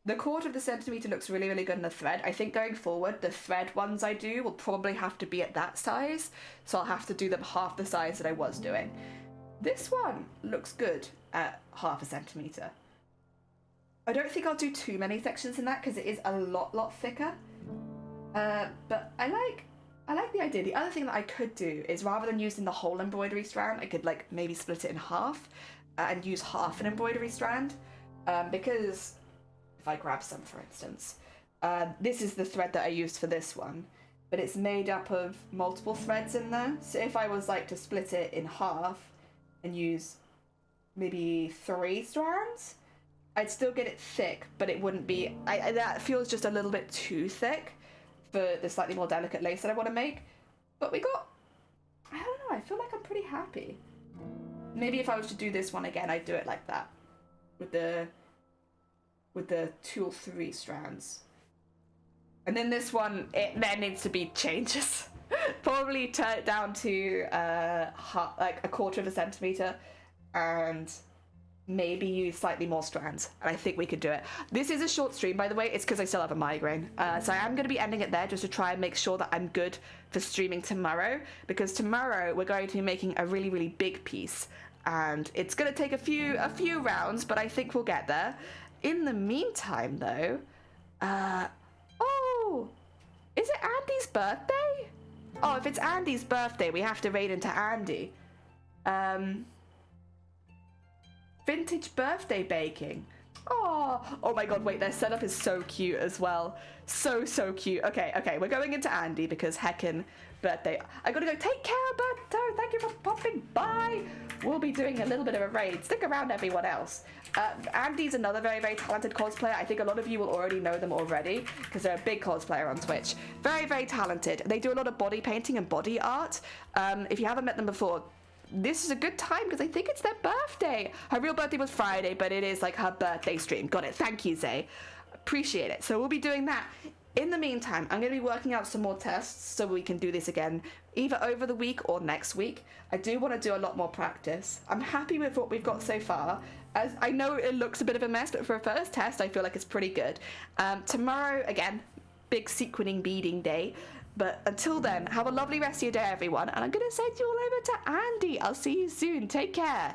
The 1/4 centimeter looks really, really good in the thread. I think going forward, the thread ones I do will probably have to be at that size. So I'll have to do them half the size that I was doing. This one looks good at half a centimeter. I don't think I'll do too many sections in that because it is a lot thicker. But I like the idea. The other thing that I could do is rather than using the whole embroidery strand, I could like maybe split it in half and use half an embroidery strand. Because if I grab some, for instance, this is the thread that I used for this one, but it's made up of multiple threads in there. So if I was like to split it in half and use maybe 3 strands, I'd still get it thick, but it wouldn't be, that feels just a little bit too thick for the slightly more delicate lace that I want to make. But I don't know, I feel like I'm pretty happy. Maybe if I was to do this one again, I'd do it like that, with the 2 or 3 strands. And then this one, there needs to be changes. Probably turn it down to like a 1/4 centimeter and maybe use slightly more strands. And I think we could do it. This is a short stream, by the way. It's because I still have a migraine. So I am going to be ending it there just to try and make sure that I'm good for streaming tomorrow. Because tomorrow we're going to be making a really, really big piece. And it's going to take a few rounds, but I think we'll get there. In the meantime, though, oh, is it Andy's birthday? Oh, if it's Andy's birthday, we have to raid into Andy. Vintage birthday baking. Oh my god, wait, their setup is so cute as well. So cute. Okay, we're going into Andy because heckin' birthday. I gotta go. Take care, Berto. Thank you for popping by. We'll be doing a little bit of a raid. Stick around, everyone else. Andy's another very talented cosplayer. I think a lot of you will already know them already because they're a big cosplayer on Twitch. Very talented. They do a lot of body painting and body art. If you haven't met them before, this is a good time because I think it's their birthday. Her real birthday was Friday, but it is like her birthday stream. Got it. Thank you, Zay. Appreciate it. So we'll be doing that. In the meantime, I'm going to be working out some more tests so we can do this again, either over the week or next week. I do want to do a lot more practice. I'm happy with what we've got so far. As I know it looks a bit of a mess, but for a first test, I feel like it's pretty good. Tomorrow, again, big sequining beading day. But until then, have a lovely rest of your day, everyone. And I'm going to send you all over to Andy. I'll see you soon. Take care.